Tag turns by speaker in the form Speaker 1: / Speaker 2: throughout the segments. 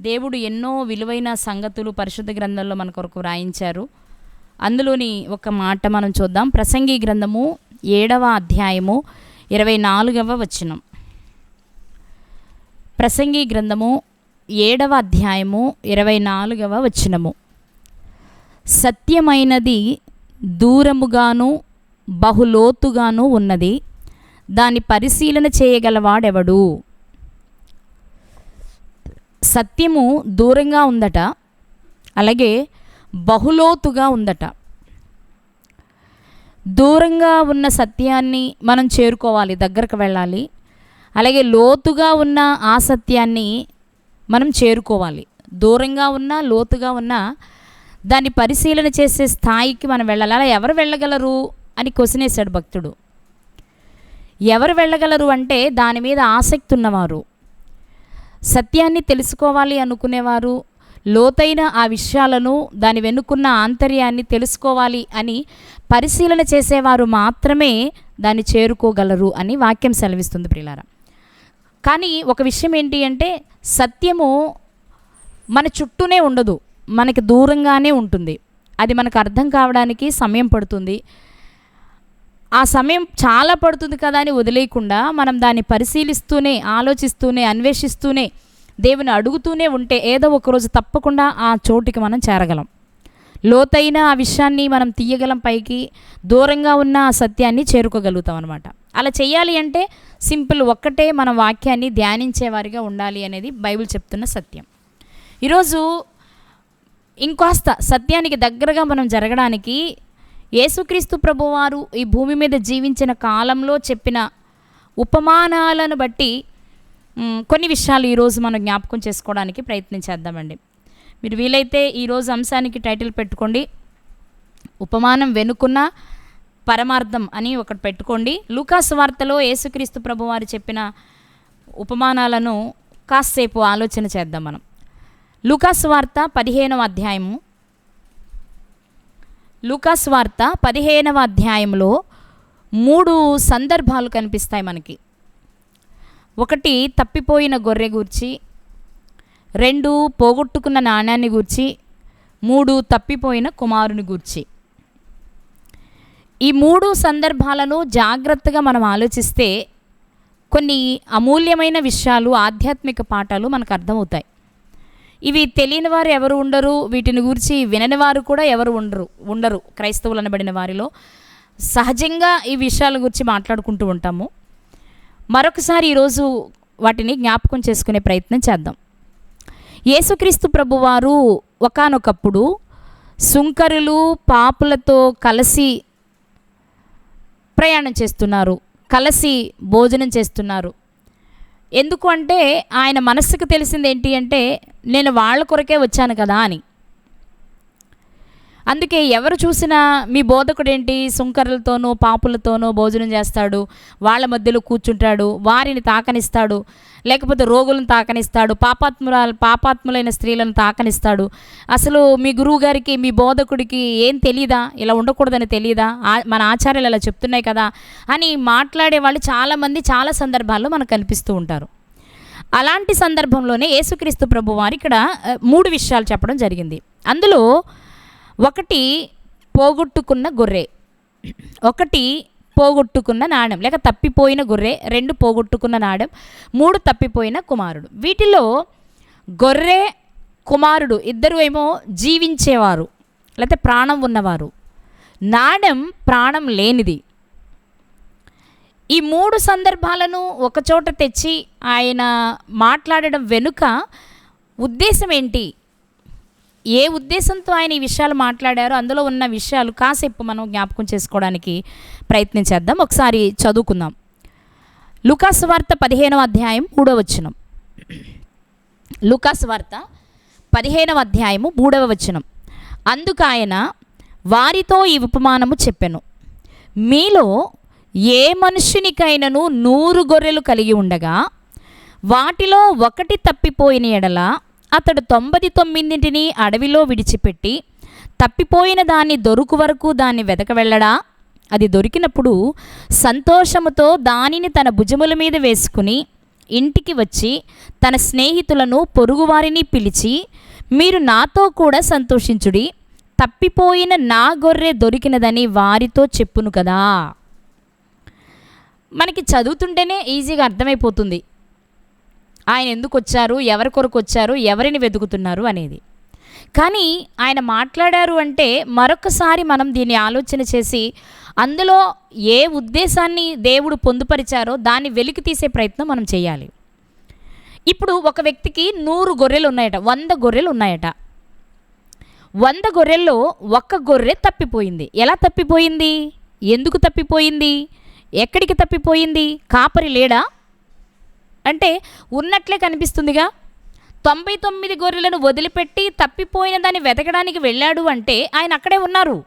Speaker 1: దేవుడు ఎన్నో విలువైన సంగతులు పరిశుద్ధ గ్రంథంలో మన కొరకు వ్రాయించారు. అందులోని ఒక మాట మనం చూద్దాం. ప్రసంగి గ్రంథము 7వ అధ్యాయము 24వ వచనం. ప్రసంగి గ్రంథము 7వ అధ్యాయము 24వ వచనము. సత్యమైనది దూరముగాను బహులోతుగాను ఉన్నది, దాని పరిశీలన చేయగలవాడెవడు? సత్యము దూరంగా ఉందట, అలాగే బహులోతుగా ఉందట. దూరంగా ఉన్న సత్యాన్ని మనం చేరుకోవాలి, దగ్గరకు వెళ్ళాలి. అలాగే లోతుగా ఉన్న ఆ సత్యాన్ని మనం చేరుకోవాలి. దూరంగా ఉన్నా లోతుగా ఉన్నా దాన్ని పరిశీలన చేసే స్థాయికి మనం వెళ్ళాలి. అలా ఎవరు వెళ్ళగలరు అని క్వశ్చన్ వేశాడు భక్తుడు. ఎవరు వెళ్ళగలరు అంటే దాని మీద ఆసక్తి ఉన్నవారు, సత్యాన్ని తెలుసుకోవాలి అనుకునేవారు, లోతైన ఆ విషయాలను దాని వెనుకున్న ఆంతర్యాన్ని తెలుసుకోవాలి అని పరిశీలన చేసేవారు మాత్రమే దాన్ని చేరుకోగలరు అని వాక్యం సెలవిస్తుంది ప్రియులారా. కానీ ఒక విషయం ఏంటి అంటే సత్యము మన చుట్టూనే ఉండదు, మనకి దూరంగానే ఉంటుంది. అది మనకు అర్థం కావడానికి సమయం పడుతుంది. ఆ సమయం చాలా పడుతుంది కదా అని వదిలేయకుండా మనం దాన్ని పరిశీలిస్తూనే, ఆలోచిస్తూనే, అన్వేషిస్తూనే, దేవుని అడుగుతూనే ఉంటే ఏదో ఒకరోజు తప్పకుండా ఆ చోటికి మనం చేరగలం. లోతైన ఆ విషయాన్ని మనం తీయగలం పైకి, దూరంగా ఉన్న ఆ సత్యాన్ని చేరుకోగలుగుతాం అనమాట. అలా చేయాలి అంటే సింపుల్, ఒక్కటే మన వాక్యాన్ని ధ్యానించేవారిగా ఉండాలి అనేది బైబిల్ చెప్తున్న సత్యం. ఈరోజు ఇంకాస్త సత్యానికి దగ్గరగా మనం జరగడానికి యేసుక్రీస్తు ప్రభువారు ఈ భూమి మీద జీవించిన కాలంలో చెప్పిన ఉపమానాలను బట్టి కొన్ని విషయాలు ఈరోజు మనం జ్ఞాపకం చేసుకోవడానికి ప్రయత్నం చేద్దామండి. మీరు వీలైతే ఈరోజు అంశానికి టైటిల్ పెట్టుకోండి, ఉపమానం వెనుకున్న పరమార్థం అని ఒకటి పెట్టుకోండి. లూకా సువార్తలో యేసుక్రీస్తు ప్రభువారు చెప్పిన ఉపమానాలను కాసేపు ఆలోచన చేద్దాం మనం. లూకా సువార్త 15వ అధ్యాయము. లూకా సువార్త 15వ అధ్యాయంలో 3 సందర్భాలు కనిపిస్తాయి మనకి. ఒకటి తప్పిపోయిన గొర్రె గూర్చి, 2 పోగొట్టుకున్న నాణ్యాన్ని గూర్చి, 3 తప్పిపోయిన కుమారుని గూర్చి. ఈ 3 సందర్భాలను జాగ్రత్తగా మనం ఆలోచిస్తే కొన్ని అమూల్యమైన విషయాలు, ఆధ్యాత్మిక పాఠాలు మనకు అర్థమవుతాయి. ఇవి తెలియని వారు ఎవరు ఉండరు, వీటిని గురించి వినని వారు కూడా ఎవరు ఉండరు. క్రైస్తవులు అనబడిన వారిలో సహజంగా ఈ విషయాల గురించి మాట్లాడుకుంటూ ఉంటాము. మరొకసారి ఈరోజు వాటిని జ్ఞాపకం చేసుకునే ప్రయత్నం చేద్దాం. యేసుక్రీస్తు ప్రభువారు ఒకానొకప్పుడు సుంకరులు, పాపులతో కలిసి ప్రయాణం చేస్తున్నారు, కలిసి భోజనం చేస్తున్నారు. ఎందుకు అంటే ఆయన మనస్సుకు తెలిసింది ఏంటి అంటే నేను వాళ్ళ కొరకే వచ్చాను కదా అని. అందుకే ఎవరు చూసినా మీ బోధకుడు ఏంటి సుంకరులతోనూ పాపులతోనూ భోజనం చేస్తాడు, వాళ్ళ మధ్యలో కూర్చుంటాడు, వారిని తాకనిస్తాడు, లేకపోతే రోగులను తాకనిస్తాడు, పాపాత్ములైన స్త్రీలను తాకనిస్తాడు. అసలు మీ గురువు గారికి, మీ బోధకుడికి ఏం తెలీదా, ఇలా ఉండకూడదని తెలీదా, మన ఆచార్యాలు అలా చెప్తున్నాయి కదా అని మాట్లాడే వాళ్ళు చాలామంది చాలా సందర్భాల్లో మనకు కనిపిస్తూ ఉంటారు. అలాంటి సందర్భంలోనే యేసుక్రీస్తు ప్రభువారు ఇక్కడ 3 విషయాలు చెప్పడం జరిగింది. అందులో ఒకటి పోగొట్టుకున్న గొర్రె, ఒకటి పోగొట్టుకున్న నాణెం లేక తప్పిపోయిన గొర్రె, 2 పోగొట్టుకున్న నాణెం, 3 తప్పిపోయిన కుమారుడు. వీటిలో గొర్రె, కుమారుడు ఇద్దరు ఏమో జీవించేవారు లేకపోతే ప్రాణం ఉన్నవారు, నాణెం ప్రాణం లేనిది. ఈ 3 సందర్భాలను ఒకచోట తెచ్చి ఆయన మాట్లాడడం వెనుక ఉద్దేశం ఏంటి, ఏ ఉద్దేశంతో ఆయన ఈ విషయాలు మాట్లాడారో అందులో ఉన్న విషయాలు కాసేపు మనం జ్ఞాపకం చేసుకోవడానికి ప్రయత్నం చేద్దాం. ఒకసారి చదువుకుందాం. లూకా సువార్త 15వ అధ్యాయం 3వ వచనం. లూకా సువార్త 15వ అధ్యాయము 3వ వచనం. అందుకు ఆయన వారితో ఈ ఉపమానము చెప్పెను, మీలో ఏ మనుష్యునికైనను 100 గొర్రెలు కలిగి ఉండగా వాటిలో ఒకటి తప్పిపోయిన ఎడల అతడు 99 అడవిలో విడిచిపెట్టి తప్పిపోయిన దాన్ని దొరుకు వరకు దాన్ని వెతక వెళ్ళడా? అది దొరికినప్పుడు సంతోషముతో దానిని తన భుజముల మీద వేసుకుని ఇంటికి వచ్చి తన స్నేహితులను పొరుగువారిని పిలిచి, మీరు నాతో కూడా సంతోషించుడి, తప్పిపోయిన నా గొర్రె దొరికినదని వారితో చెప్పును కదా. మనకి చదువుతుంటేనే ఈజీగా అర్థమైపోతుంది ఆయన ఎందుకు వచ్చారు, ఎవరి కొరకు వచ్చారు, ఎవరిని వెతుకుతున్నారు అనేది. కానీ ఆయన మాట్లాడారు అంటే మరొకసారి మనం దీన్ని ఆలోచన చేసి అందులో ఏ ఉద్దేశాన్ని దేవుడు పొందుపరిచారో దాన్ని వెలికి తీసే ప్రయత్నం మనం చేయాలి. ఇప్పుడు ఒక వ్యక్తికి 100 గొర్రెలు ఉన్నాయట, 100 గొర్రెలు ఉన్నాయట. 100 గొర్రెల్లో ఒక్క గొర్రె తప్పిపోయింది. ఎలా తప్పిపోయింది, ఎందుకు తప్పిపోయింది, ఎక్కడికి తప్పిపోయింది? కాపరి లేడా అంటే ఉన్నట్లే కనిపిస్తుందిగా. 99 గొర్రెలను వదిలిపెట్టి తప్పిపోయిన దాన్ని వెతకడానికి వెళ్ళాడు అంటే ఆయన అక్కడే ఉన్నారు.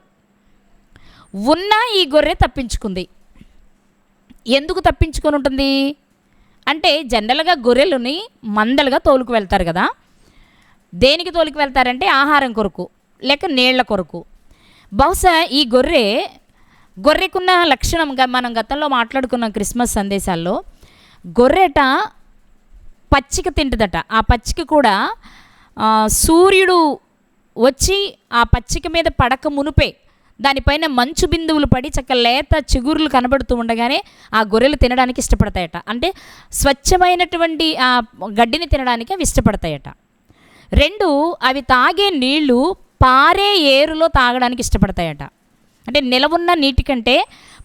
Speaker 1: ఉన్న ఈ గొర్రె తప్పించుకుంది. ఎందుకు తప్పించుకొని ఉంటుంది అంటే జనరల్గా గొర్రెలని మందలుగా తోలుకు వెళ్తారు కదా. దేనికి తోలుకు వెళ్తారంటే ఆహారం కొరకు లేక నీళ్ల కొరకు. బహుశా ఈ గొర్రెకున్న లక్షణంగా మనం గతంలో మాట్లాడుకున్నాం క్రిస్మస్ సందేశాల్లో. గొర్రెట పచ్చిక తింటుందట. ఆ పచ్చిక కూడా సూర్యుడు వచ్చి ఆ పచ్చిక మీద పడక మునుపే దానిపైన మంచు బిందువులు పడి చక్క లేత చిగురులు కనబడుతూ ఉండగానే ఆ గొర్రెలు తినడానికి ఇష్టపడతాయట. అంటే స్వచ్ఛమైనటువంటి ఆ గడ్డిని తినడానికి అవి ఇష్టపడతాయట. 2, అవి తాగే నీళ్లు పారే ఏరులో తాగడానికి ఇష్టపడతాయట. అంటే నిలవున్న నీటి కంటే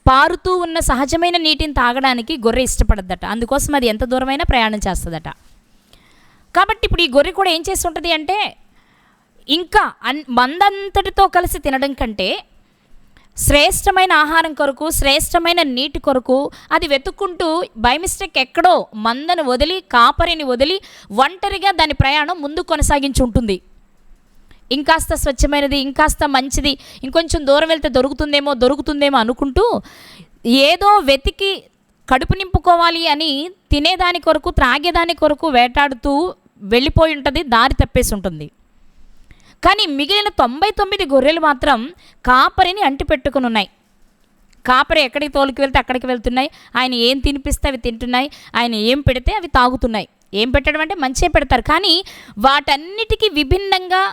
Speaker 1: పారుతూ ఉన్న సహజమైన నీటిని తాగడానికి గొర్రె ఇష్టపడద్దట. అందుకోసం అది ఎంత దూరమైనా ప్రయాణం చేస్తుందట. కాబట్టి ఇప్పుడు ఈ గొర్రె కూడా ఏం చేసి ఉంటుంది అంటే ఇంకా మందంతటితో కలిసి తినడం కంటే శ్రేష్టమైన ఆహారం కొరకు, శ్రేష్టమైన నీటి కొరకు అది వెతుక్కుంటూ బై మిస్టేక్ ఎక్కడో మందను వదిలి, కాపరిని వదిలి ఒంటరిగా దాని ప్రయాణం ముందు కొనసాగించి ఉంటుంది. ఇంకాస్త స్వచ్ఛమైనది, ఇంకాస్త మంచిది, ఇంకొంచెం దూరం వెళ్తే దొరుకుతుందేమో అనుకుంటూ ఏదో వెతికి కడుపు నింపుకోవాలి అని తినేదాని కొరకు, త్రాగేదాని కొరకు వేటాడుతూ వెళ్ళిపోయి ఉంటుంది, దారి తప్పేసి ఉంటుంది. కానీ మిగిలిన 99 గొర్రెలు మాత్రం కాపరిని అంటిపెట్టుకుని ఉన్నాయి. కాపరి ఎక్కడికి తోలుకు వెళ్తే అక్కడికి వెళ్తున్నాయి. ఆయన ఏం తినిపిస్తే అవి తింటున్నాయి, ఆయన ఏం పెడితే అవి తాగుతున్నాయి. ఏం పెట్టడం అంటే మంచిగా పెడతారు. కానీ వాటన్నిటికీ విభిన్నంగా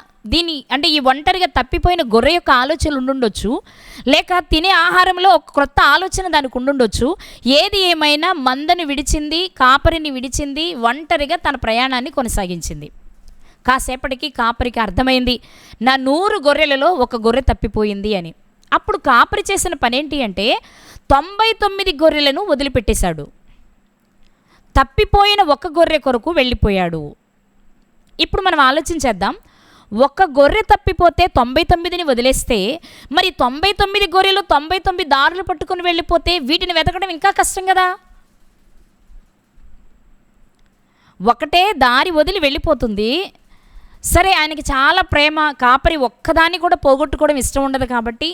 Speaker 1: అంటే ఈ ఒంటరిగా తప్పిపోయిన గొర్రె యొక్క ఆలోచనలు ఉండుండొచ్చు, లేక తినే ఆహారంలో ఒక క్రొత్త ఆలోచన దానికి ఉండుండొచ్చు. ఏది ఏమైనా మందను విడిచింది, కాపరిని విడిచింది, ఒంటరిగా తన ప్రయాణాన్ని కొనసాగించింది. కాసేపటికి కాపరికి అర్థమైంది, నా 100 గొర్రెలలో ఒక గొర్రె తప్పిపోయింది అని. అప్పుడు కాపరి చేసిన పనేంటి అంటే 99 గొర్రెలను వదిలిపెట్టేశాడు. తప్పిపోయిన ఒక గొర్రె కొరకు వెళ్ళిపోయాడు. ఇప్పుడు మనం ఆలోచించేద్దాం. ఒక గొర్రె తప్పిపోతే 99ని వదిలేస్తే మరి 99 గొర్రెలు 99 దారులు పట్టుకుని వెళ్ళిపోతే వీటిని వెతకడం ఇంకా కష్టం కదా. ఒకటే దారి వదిలి వెళ్ళిపోతుంది. సరే, ఆయనకి చాలా ప్రేమ, కాపరి ఒక్కదాన్ని కూడా పోగొట్టుకోవడం ఇష్టం ఉండదు కాబట్టి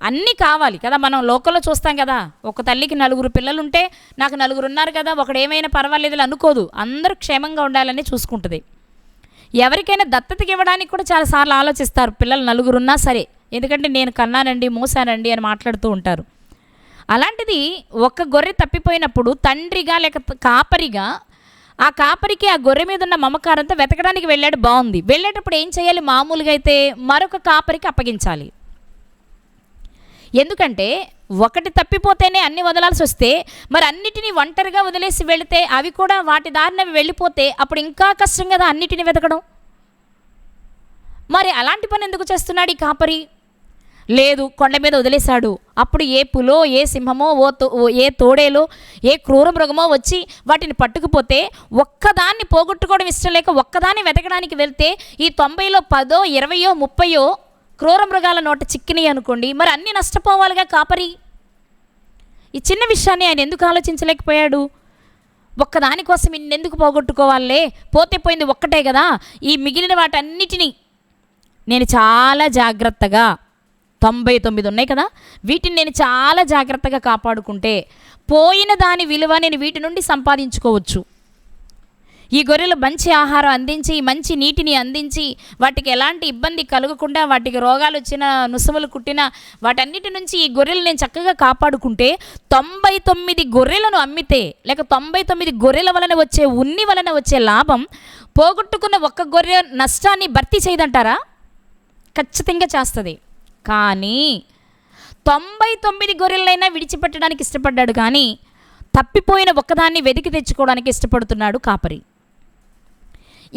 Speaker 1: అన్నీ కావాలి కదా. మనం లోకల్లో చూస్తాం కదా, ఒక తల్లికి 4 పిల్లలుంటే నాకు 4 ఉన్నారు కదా, ఒకడు ఏమైనా పర్వాలేదు అనుకోదు. అందరూ క్షేమంగా ఉండాలని చూసుకుంటుంది. ఎవరికైనా దత్తతకి ఇవ్వడానికి కూడా చాలాసార్లు ఆలోచిస్తారు, పిల్లలు 4 ఉన్నా సరే, ఎందుకంటే నేను కన్నానండి, మోసానండి అని మాట్లాడుతూ ఉంటారు. అలాంటిది ఒక గొర్రె తప్పిపోయినప్పుడు తండ్రిగా లేక కాపరిగా ఆ కాపరికి ఆ గొర్రె మీద ఉన్న మమకారంతో వెతకడానికి వెళ్ళాడు, బాగుంది. వెళ్ళేటప్పుడు ఏం చేయాలి? మామూలుగా అయితే మరొక కాపరికి అప్పగించాలి. ఎందుకంటే ఒకటి తప్పిపోతేనే అన్ని వదలాల్సి వస్తే మరి అన్నిటినీ ఒంటరిగా వదిలేసి వెళితే అవి కూడా వాటి దారినవి వెళ్ళిపోతే అప్పుడు ఇంకా కష్టం కదా అన్నిటిని వెతకడం. మరి అలాంటి పని ఎందుకు చేస్తున్నాడు ఈ కాపరి? లేదు, కొండ మీద వదిలేశాడు. అప్పుడు ఏ పులో, ఏ సింహమో, ఏ తోడేలో, ఏ క్రూర మృగమో వచ్చి వాటిని పట్టుకుపోతే ఒక్కదాన్ని పోగొట్టుకోవడం ఇష్టం లేక ఒక్కదాన్ని వెతకడానికి వెళ్తే ఈ 90లో 10, 20, 30 క్రూర మృగాల నోట చిక్కినాయి అనుకోండి, మరి అన్నీ నష్టపోవాలిగా కాపరి. ఈ చిన్న విషయాన్ని ఆయన ఎందుకు ఆలోచించలేకపోయాడు? ఒక్కదానికోసం ఇన్నెందుకు పోగొట్టుకోవాలే, పోతే పోయింది ఒక్కటే కదా, ఈ మిగిలిన వాటన్నిటినీ నేను చాలా జాగ్రత్తగా 99 ఉన్నాయి కదా, వీటిని నేను చాలా జాగ్రత్తగా కాపాడుకుంటే పోయిన దాని విలువ నేను వీటి నుండి సంపాదించుకోవచ్చు. ఈ గొర్రెలు మంచి ఆహారం అందించి, మంచి నీటిని అందించి, వాటికి ఎలాంటి ఇబ్బంది కలగకుండా, వాటికి రోగాలు వచ్చినా, నుసుములు కుట్టినా వాటన్నిటి నుంచి ఈ గొర్రెలు నేను చక్కగా కాపాడుకుంటే 99 గొర్రెలను అమ్మితే, లేక 99 గొర్రెల వలన వచ్చే ఉన్ని వలన వచ్చే లాభం పోగొట్టుకున్న ఒక్క గొర్రె నష్టాన్ని భర్తీ చేయదంటారా? ఖచ్చితంగా చేస్తుంది. కానీ 99 గొర్రెలైనా విడిచిపెట్టడానికి ఇష్టపడ్డాడు, కానీ తప్పిపోయిన ఒక్కదాన్ని వెతికి తెచ్చుకోవడానికి ఇష్టపడుతున్నాడు కాపరి.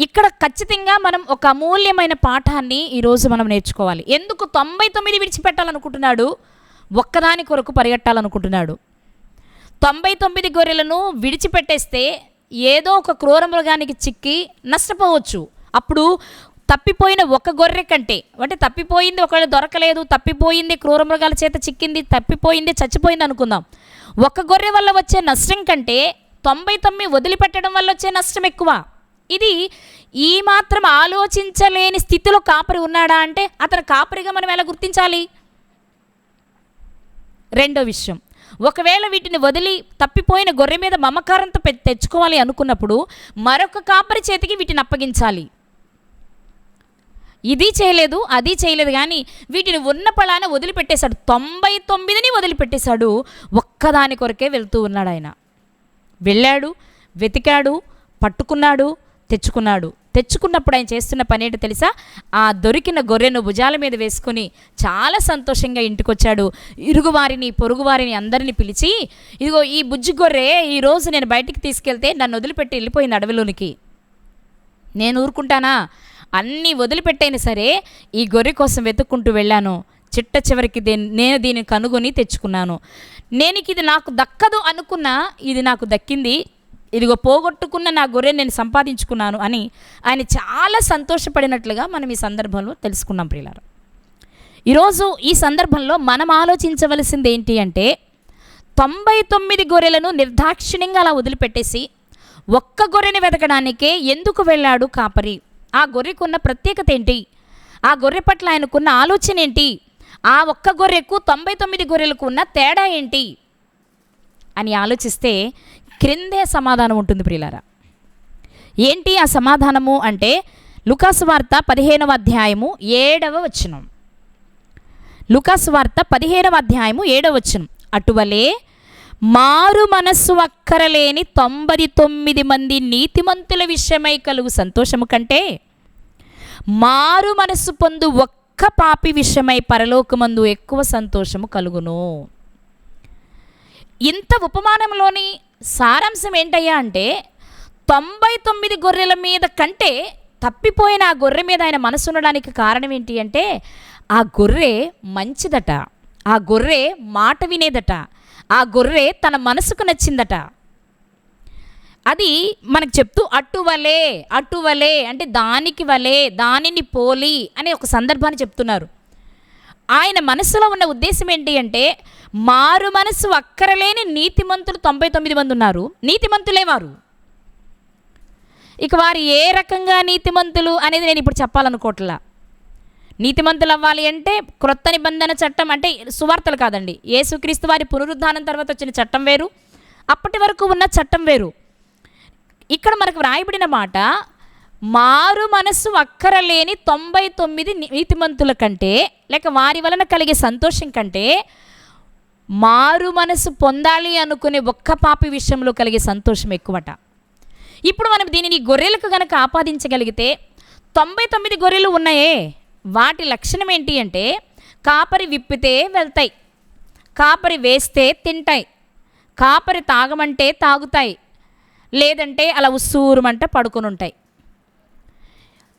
Speaker 1: ఇక్కడ ఖచ్చితంగా మనం ఒక అమూల్యమైన పాఠాన్ని ఈరోజు మనం నేర్చుకోవాలి. ఎందుకు 99 విడిచిపెట్టాలనుకుంటున్నాడు? ఒక్కదాని కొరకు పరిగెట్టాలనుకుంటున్నాడు. 99 గొర్రెలను విడిచిపెట్టేస్తే ఏదో ఒక క్రూర మృగానికి చిక్కి నష్టపోవచ్చు. అప్పుడు తప్పిపోయిన ఒక గొర్రె కంటే, అంటే తప్పిపోయింది ఒకవేళ దొరకలేదు, తప్పిపోయింది క్రూర మృగాల చేత చిక్కింది, తప్పిపోయింది చచ్చిపోయింది అనుకుందాం, ఒక గొర్రె వల్ల వచ్చే నష్టం కంటే 99 వదిలిపెట్టడం వల్ల వచ్చే నష్టం ఎక్కువ. ఇది ఈ మాత్రం ఆలోచించలేని స్థితిలో కాపరి ఉన్నాడా అంటే అతను కాపరిగా మనం ఎలా గుర్తించాలి? రెండో విషయం, ఒకవేళ వీటిని వదిలి తప్పిపోయిన గొర్రె మీద మమకారంతో తెచ్చుకోవాలి అనుకున్నప్పుడు మరొక కాపరి చేతికి వీటిని అప్పగించాలి. ఇది చేయలేదు, అది చేయలేదు, కానీ వీటిని ఉన్న పళాన వదిలిపెట్టేశాడు. 99ని వదిలిపెట్టేశాడు, ఒక్కదాని కొరకే వెళ్తూ ఉన్నాడు ఆయన. వెళ్ళాడు, వెతికాడు, పట్టుకున్నాడు, తెచ్చుకున్నాడు. తెచ్చుకున్నప్పుడు ఆయన చేస్తున్న పని ఏంటో తెలుసా? ఆ దొరికిన గొర్రెను భుజాల మీద వేసుకుని చాలా సంతోషంగా ఇంటికొచ్చాడు. ఇరుగువారిని, పొరుగువారిని అందరినీ పిలిచి, ఇదిగో ఈ బుజ్జి గొర్రె ఈరోజు నేను బయటికి తీసుకెళ్తే నన్ను వదిలిపెట్టి వెళ్ళిపోయింది అడవిలోనికి, నేను ఊరుకుంటానా? అన్నీ వదిలిపెట్టైనా సరే ఈ గొర్రె కోసం వెతుక్కుంటూ వెళ్ళాను, చిట్ట చివరికి నేను దీన్ని కనుగొని తెచ్చుకున్నాను. నేను ఇది నాకు దక్కదు అనుకున్నా, ఇది నాకు దక్కింది, ఇదిగో పోగొట్టుకున్న నా గొర్రె నేను సంపాదించుకున్నాను అని ఆయన చాలా సంతోషపడినట్లుగా మనం ఈ సందర్భంలో తెలుసుకున్నాం ప్రియులారా. ఈరోజు ఈ సందర్భంలో మనం ఆలోచించవలసింది ఏంటి అంటే, 99 గొర్రెలను నిర్దాక్షిణ్యంగా అలా వదిలిపెట్టేసి ఒక్క గొర్రెని వెతకడానికే ఎందుకు వెళ్ళాడు కాపరి? ఆ గొర్రెకున్న ప్రత్యేకత ఏంటి? ఆ గొర్రె పట్ల ఆయనకున్న ఆలోచన ఏంటి? ఆ ఒక్క గొర్రెకు 99 గొర్రెలకు ఉన్న తేడా ఏంటి అని ఆలోచిస్తే క్రిందే సమాధానం ఉంటుంది ప్రియులారా. ఏంటి ఆ సమాధానము అంటే, లూకాసు వార్త 15వ అధ్యాయము 7వ వచనం. లూకాసు వార్త 15వ అధ్యాయము 7వ వచనం. అటువలే మారు మనస్సు అక్కరలేని 99 మంది నీతిమంతుల విషయమై కలుగు సంతోషము కంటే మారు మనస్సు పొందు ఒక్క పాపి విషయమై పరలోకమందు ఎక్కువ సంతోషము కలుగును. ఇంత ఉపమానంలోని సారాంశం ఏంటయ్యా అంటే, 99 గొర్రెల మీద కంటే తప్పిపోయిన ఆ గొర్రె మీద ఆయన మనసు ఉండడానికి కారణం ఏంటి అంటే, ఆ గొర్రె మంచిదట, ఆ గొర్రె మాట వినేదట, ఆ గొర్రె తన మనసుకు నచ్చిందట. అది మనకు చెప్తూ అటువలే, అటువలే అంటే దానికి వలే, దానిని పోలి అనే ఒక సందర్భాన్ని చెప్తున్నారు. ఆయన మనసులో ఉన్న ఉద్దేశం ఏంటి అంటే, మారు మనసు అక్కరలేని నీతిమంతులు 99 మంది ఉన్నారు, నీతిమంతులే వారు. ఇక వారు ఏ రకంగా నీతిమంతులు అనేది నేను ఇప్పుడు చెప్పాలనుకోవట్లా. నీతిమంతులు అవ్వాలి అంటే క్రొత్త నిబంధన చట్టం అంటే సువార్తలు కాదండి, యేసుక్రీస్తు వారి పునరుద్ధానం తర్వాత వచ్చిన చట్టం వేరు, అప్పటి వరకు ఉన్న చట్టం వేరు. ఇక్కడ మనకు వ్రాయబడిన మాట, మారు మనస్సు అక్కరలేని 99 నీతిమంతుల కంటే, లేక వారి వలన కలిగే సంతోషం కంటే మారు మనసు పొందాలి అనుకునే ఒక్క పాపి విషయంలో కలిగే సంతోషం ఎక్కువట. ఇప్పుడు మనం దీనిని గొర్రెలకు గనక ఆపాదించగలిగితే, 99 గొర్రెలు ఉన్నాయే, వాటి లక్షణం ఏంటి అంటే, కాపరి విప్పితే వెళ్తాయి, కాపరి వేస్తే తింటాయి, కాపరి తాగమంటే తాగుతాయి, లేదంటే అలా ఉస్సూరుమంట పడుకొని ఉంటాయి.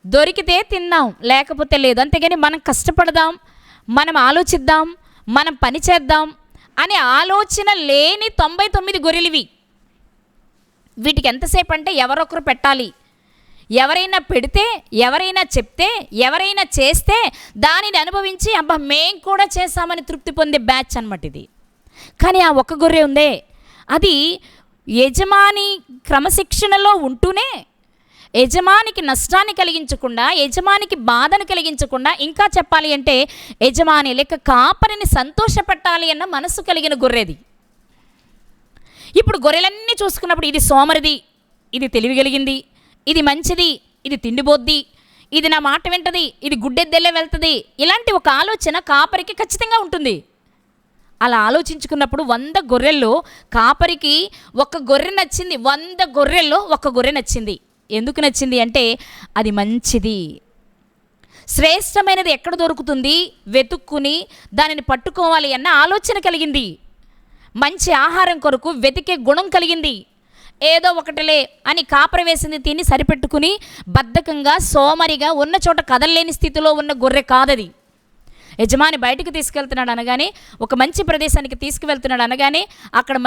Speaker 1: దొరికితే తిన్నాం, లేకపోతే లేదు. అంతేగాని మనం కష్టపడదాం, మనం ఆలోచిద్దాం, మనం పని చేద్దాం అనే ఆలోచన లేని 99 గొర్రెలివి. వీటికి ఎంతసేపు అంటే ఎవరొకరు పెట్టాలి, ఎవరైనా పెడితే, ఎవరైనా చెప్తే, ఎవరైనా చేస్తే దానిని అనుభవించి అబ్బా మేం కూడా చేస్తామని తృప్తి పొందే బ్యాచ్ అన్నమాట ఇది. కానీ ఆ ఒక్క గొర్రె ఉందే, అది యజమాని క్రమశిక్షణలో ఉంటూనే యజమానికి నష్టాన్ని కలిగించకుండా, యజమానికి బాధను కలిగించకుండా, ఇంకా చెప్పాలి అంటే యజమాని లేక కాపరిని సంతోషపెట్టాలి అన్న మనసు కలిగిన గొర్రెది. ఇప్పుడు గొర్రెలన్నీ చూసుకున్నప్పుడు ఇది సోమరిది, ఇది తెలివిగలిగింది, ఇది మంచిది, ఇది తిండిబోద్ది, ఇది నా మాట వింటది, ఇది గుడ్డెద్దెల్లే వెళ్తుంది, ఇలాంటి ఒక ఆలోచన కాపరికి ఖచ్చితంగా ఉంటుంది. అలా ఆలోచించుకున్నప్పుడు 100 గొర్రెల్లో కాపరికి ఒక గొర్రె నచ్చింది. 100 గొర్రెల్లో ఒక గొర్రె నచ్చింది. ఎందుకు నచ్చింది అంటే అది మంచిది, శ్రేష్టమైనది ఎక్కడ దొరుకుతుంది వెతుక్కుని దానిని పట్టుకోవాలి అన్న ఆలోచన కలిగింది. మంచి ఆహారం కొరకు వెతికే గుణం కలిగింది. ఏదో ఒకటిలే అని కాపరి వేసింది తిని సరిపెట్టుకుని బద్ధకంగా సోమరిగా ఉన్న చోట కదలలేని స్థితిలో ఉన్న గొర్రె కాదది. యజమాని బయటకు తీసుకెళ్తున్నాడు అనగానే, ఒక మంచి ప్రదేశానికి తీసుకువెళ్తున్నాడు అనగానే అక్కడ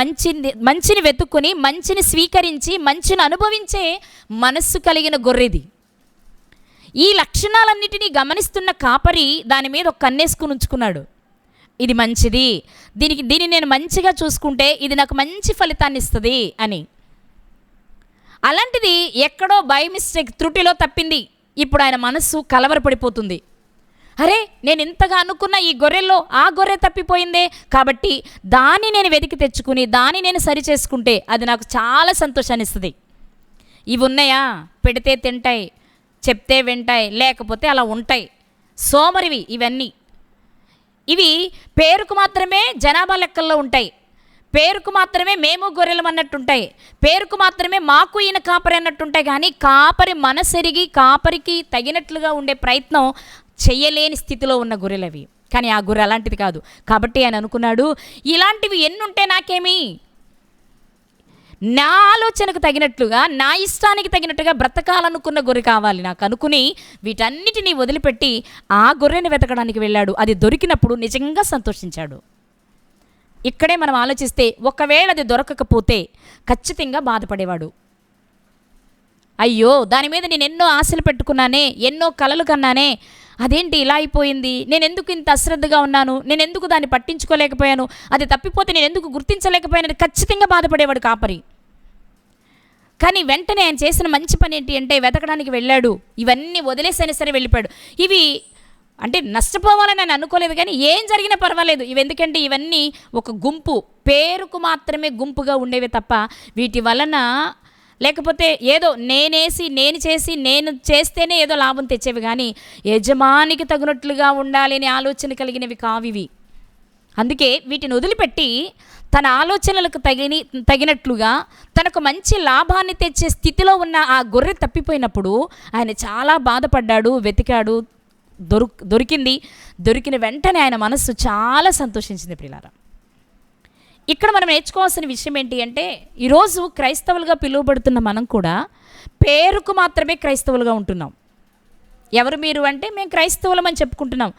Speaker 1: మంచిని వెతుక్కుని మంచిని స్వీకరించి మంచిని అనుభవించే మనస్సు కలిగిన గొర్రెది. ఈ లక్షణాలన్నిటినీ గమనిస్తున్న కాపరి దాని మీద ఒక కన్నేసుకుని ఉంచుకున్నాడు. ఇది మంచిది, దీన్ని నేను మంచిగా చూసుకుంటే ఇది నాకు మంచి ఫలితాన్ని ఇస్తుంది అని. అలాంటిది ఎక్కడో బై మిస్టేక్ త్రుటిలో తప్పింది. ఇప్పుడు ఆయన మనస్సు కలవరపడిపోతుంది. అరే, నేను ఇంతగా అనుకున్న ఈ గొర్రెల్లో ఆ గొర్రె తప్పిపోయిందే, కాబట్టి దాన్ని నేను వెతికి తెచ్చుకుని దాన్ని నేను సరి చేసుకుంటే అది నాకు చాలా సంతోషాన్ని ఇస్తుంది. ఇవి ఉన్నాయా, పెడితే తింటాయి, చెప్తే వింటాయి, లేకపోతే అలా ఉంటాయి. సోమరివి ఇవన్నీ. ఇవి పేరుకు మాత్రమే జనాభా లెక్కల్లో ఉంటాయి, పేరుకు మాత్రమే మేము గొర్రెలం అన్నట్టుంటాయి, పేరుకు మాత్రమే మాకు ఈయన కాపరి అన్నట్టుంటాయి. కానీ కాపరి మనసెరిగి కాపరికి తగినట్లుగా ఉండే ప్రయత్నం చెయ్యలేని స్థితిలో ఉన్న గొర్రెలవి. కానీ ఆ గొర్రె అలాంటిది కాదు. కాబట్టి ఆయన అనుకున్నాడు, ఇలాంటివి ఎన్నుంటే నాకేమి, నా ఆలోచనకు తగినట్లుగా నా ఇష్టానికి తగినట్టుగా బ్రతకాలనుకున్న గొర్రె కావాలి నాకు అనుకుని వీటన్నిటినీ వదిలిపెట్టి ఆ గొర్రెని వెతకడానికి వెళ్ళాడు. అది దొరికినప్పుడు నిజంగా సంతోషించాడు. ఇక్కడే మనం ఆలోచిస్తే ఒకవేళ అది దొరకకపోతే ఖచ్చితంగా బాధపడేవాడు. అయ్యో, దాని మీద నేను ఎన్నో ఆశలు పెట్టుకున్నానే, ఎన్నో కలలు కన్నానే, అదేంటి ఇలా అయిపోయింది, నేను ఎందుకు ఇంత అశ్రద్ధగా ఉన్నాను, నేను ఎందుకు దాన్ని పట్టించుకోలేకపోయాను, అది తప్పిపోతే నేను ఎందుకు గుర్తించలేకపోయాను, ఖచ్చితంగా బాధపడేవాడు కాపరి. కానీ వెంటనే ఆయన చేసిన మంచి పని ఏంటి అంటే వెతకడానికి వెళ్ళాడు. ఇవన్నీ వదిలేసైనా సరే వెళ్ళిపోయాడు. ఇవి అంటే నష్టపోవాలని నేను అనుకోలేదు, కానీ ఏం జరిగినా పర్వాలేదు. ఎందుకంటే ఇవన్నీ ఒక గుంపు, పేరుకు మాత్రమే గుంపుగా ఉండేవి తప్ప వీటి వలన లేకపోతే ఏదో నేను చేస్తేనే ఏదో లాభం తెచ్చేవి, కానీ యజమానికి తగినట్లుగా ఉండాలి అనే ఆలోచన కలిగినవి కావివి. అందుకే వీటిని వదిలిపెట్టి తన ఆలోచనలకు తగినట్లుగా తనకు మంచి లాభాన్ని తెచ్చే స్థితిలో ఉన్న ఆ గొర్రె తప్పిపోయినప్పుడు ఆయన చాలా బాధపడ్డాడు. వెతికాడు, దొరికిన వెంటనే ఆయన మనస్సు చాలా సంతోషించింది. ప్రియులారా, ఇక్కడ మనం నేర్చుకోవాల్సిన విషయం ఏంటి అంటే, ఈరోజు క్రైస్తవులుగా పిలువబడుతున్న మనం కూడా పేరుకు మాత్రమే క్రైస్తవులుగా ఉంటున్నాం. ఎవరు మీరు అంటే, మేము క్రైస్తవులమని చెప్పుకుంటున్నాం.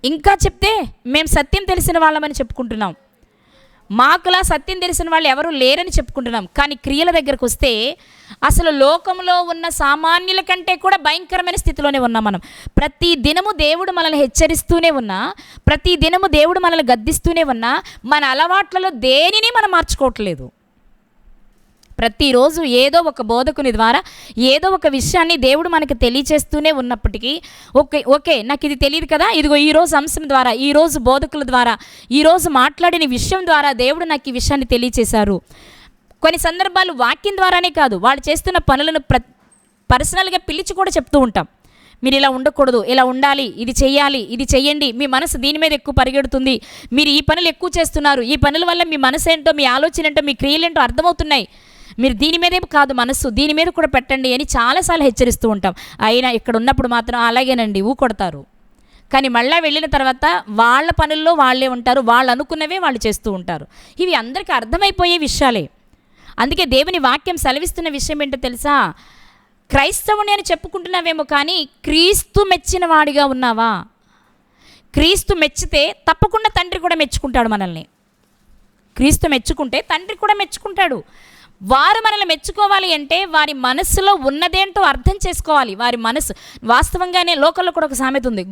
Speaker 1: ఇంకా చెప్తే మేము సత్యం తెలిసిన వాళ్ళమని చెప్పుకుంటున్నాం. మాకులా సత్యం తెలిసిన వాళ్ళు ఎవరు లేరని చెప్పుకుంటున్నాం. కానీ క్రియల దగ్గరకు వస్తే అసలు లోకంలో ఉన్న సామాన్యుల కంటే కూడా భయంకరమైన స్థితిలోనే ఉన్నాం మనం. ప్రతి దినము దేవుడు మనల్ని హెచ్చరిస్తూనే ఉన్నా, ప్రతి దినము దేవుడు మనల్ని గద్దిస్తూనే ఉన్నా, మన అలవాట్లలో దేనిని మనం మార్చుకోవట్లేదు. ప్రతిరోజు ఏదో ఒక బోధకుని ద్వారా ఏదో ఒక విషయాన్ని దేవుడు మనకి తెలియచేస్తూనే ఉన్నప్పటికీ ఓకే నాకు ఇది తెలియదు కదా, ఇదిగో ఈరోజు అంశం ద్వారా, ఈరోజు బోధకుల ద్వారా, ఈరోజు మాట్లాడిన విషయం ద్వారా దేవుడు నాకు ఈ విషయాన్ని తెలియచేశారు. కొన్ని సందర్భాలు వాక్యం ద్వారానే కాదు, వాళ్ళు చేస్తున్న పనులను పర్సనల్గా పిలిచి కూడా చెప్తూ ఉంటాం. మీరు ఇలా ఉండకూడదు, ఇలా ఉండాలి, ఇది చెయ్యాలి, ఇది చెయ్యండి, మీ మనసు దీని మీద ఎక్కువ పరిగెడుతుంది, మీరు ఈ పనులు ఎక్కువ చేస్తున్నారు, ఈ పనుల వల్ల మీ మనసు ఏంటో, మీ ఆలోచన ఏంటో, మీ క్రియలేంటో అర్థమవుతున్నాయి, మీరు దీని మీదే కాదు మనస్సు దీని మీద కూడా పెట్టండి అని చాలాసార్లు హెచ్చరిస్తూ ఉంటాం. అయినా ఇక్కడ ఉన్నప్పుడు మాత్రం అలాగేనండి కొడతారు. కానీ మళ్ళీ వెళ్ళిన తర్వాత వాళ్ళ పనుల్లో వాళ్ళే ఉంటారు, వాళ్ళు అనుకున్నవే వాళ్ళు చేస్తూ ఉంటారు. ఇవి అందరికీ అర్థమైపోయే విషయాలే. అందుకే దేవుని వాక్యం సెలవిస్తున్న విషయం ఏంటో తెలుసా, క్రైస్తవుని అని చెప్పుకుంటున్నావేమో కానీ క్రీస్తు మెచ్చిన వాడిగా ఉన్నావా? క్రీస్తు మెచ్చితే తప్పకుండా తండ్రి కూడా మెచ్చుకుంటాడు మనల్ని. క్రీస్తు మెచ్చుకుంటే తండ్రి కూడా మెచ్చుకుంటాడు. వారు మనల్ని మెచ్చుకోవాలి అంటే వారి మనస్సులో ఉన్నదేంటో అర్థం చేసుకోవాలి. వారి మనసు వాస్తవంగానే లోకంలో కూడా ఒక సామెత ఉంది,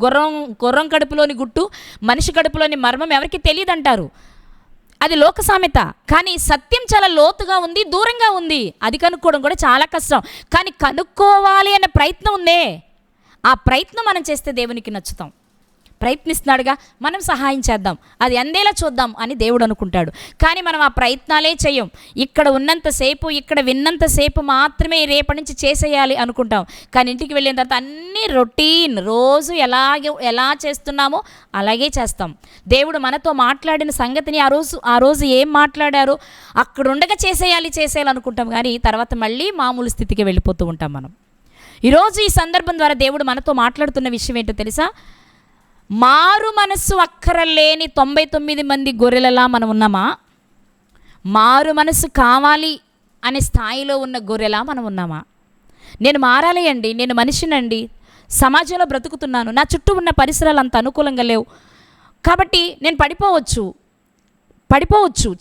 Speaker 1: గుర్రం కడుపులోని గుట్టు మనిషి కడుపులోని మర్మం ఎవరికి తెలియదు అంటారు. అది లోక సామెత, కానీ సత్యం చాలా లోతుగా ఉంది, దూరంగా ఉంది. అది కనుక్కోవడం కూడా చాలా కష్టం. కానీ కనుక్కోవాలి అనే ప్రయత్నం ఉందే, ఆ ప్రయత్నం మనం చేస్తే దేవునికి నచ్చుతాం. ప్రయత్నిస్తున్నాడుగా, మనం సహాయం చేద్దాం, అది అందేలా చూద్దాం అని దేవుడు అనుకుంటాడు. కానీ మనం ఆ ప్రయత్నాలే చేయం. ఇక్కడ ఉన్నంతసేపు, ఇక్కడ విన్నంతసేపు మాత్రమే రేపటి నుంచి చేసేయాలి అనుకుంటాం. కానీ ఇంటికి వెళ్ళిన తర్వాత అన్నీ రొటీన్, రోజు ఎలా చేస్తున్నామో అలాగే చేస్తాం. దేవుడు మనతో మాట్లాడిన సంగతిని ఆ రోజు ఏం మాట్లాడారో అక్కడ ఉండగా చేసేయాలి అనుకుంటాం. కానీ తర్వాత మళ్ళీ మామూలు స్థితికి వెళ్ళిపోతూ ఉంటాం మనం. ఈరోజు ఈ సందర్భం ద్వారా దేవుడు మనతో మాట్లాడుతున్న విషయం ఏంటో తెలుసా? మారు మనస్సు అక్కరలేని 99 మంది గొర్రెలలా మనం ఉన్నామా? మారు మనస్సు కావాలి అనే స్థాయిలో ఉన్న గొర్రెలా మనం ఉన్నామా? నేను మారాలి అండి, నేను మనిషినండి, సమాజంలో బ్రతుకుతున్నాను, నా చుట్టూ ఉన్న పరిసరాలు అంత అనుకూలంగా లేవు కాబట్టి నేను పడిపోవచ్చు,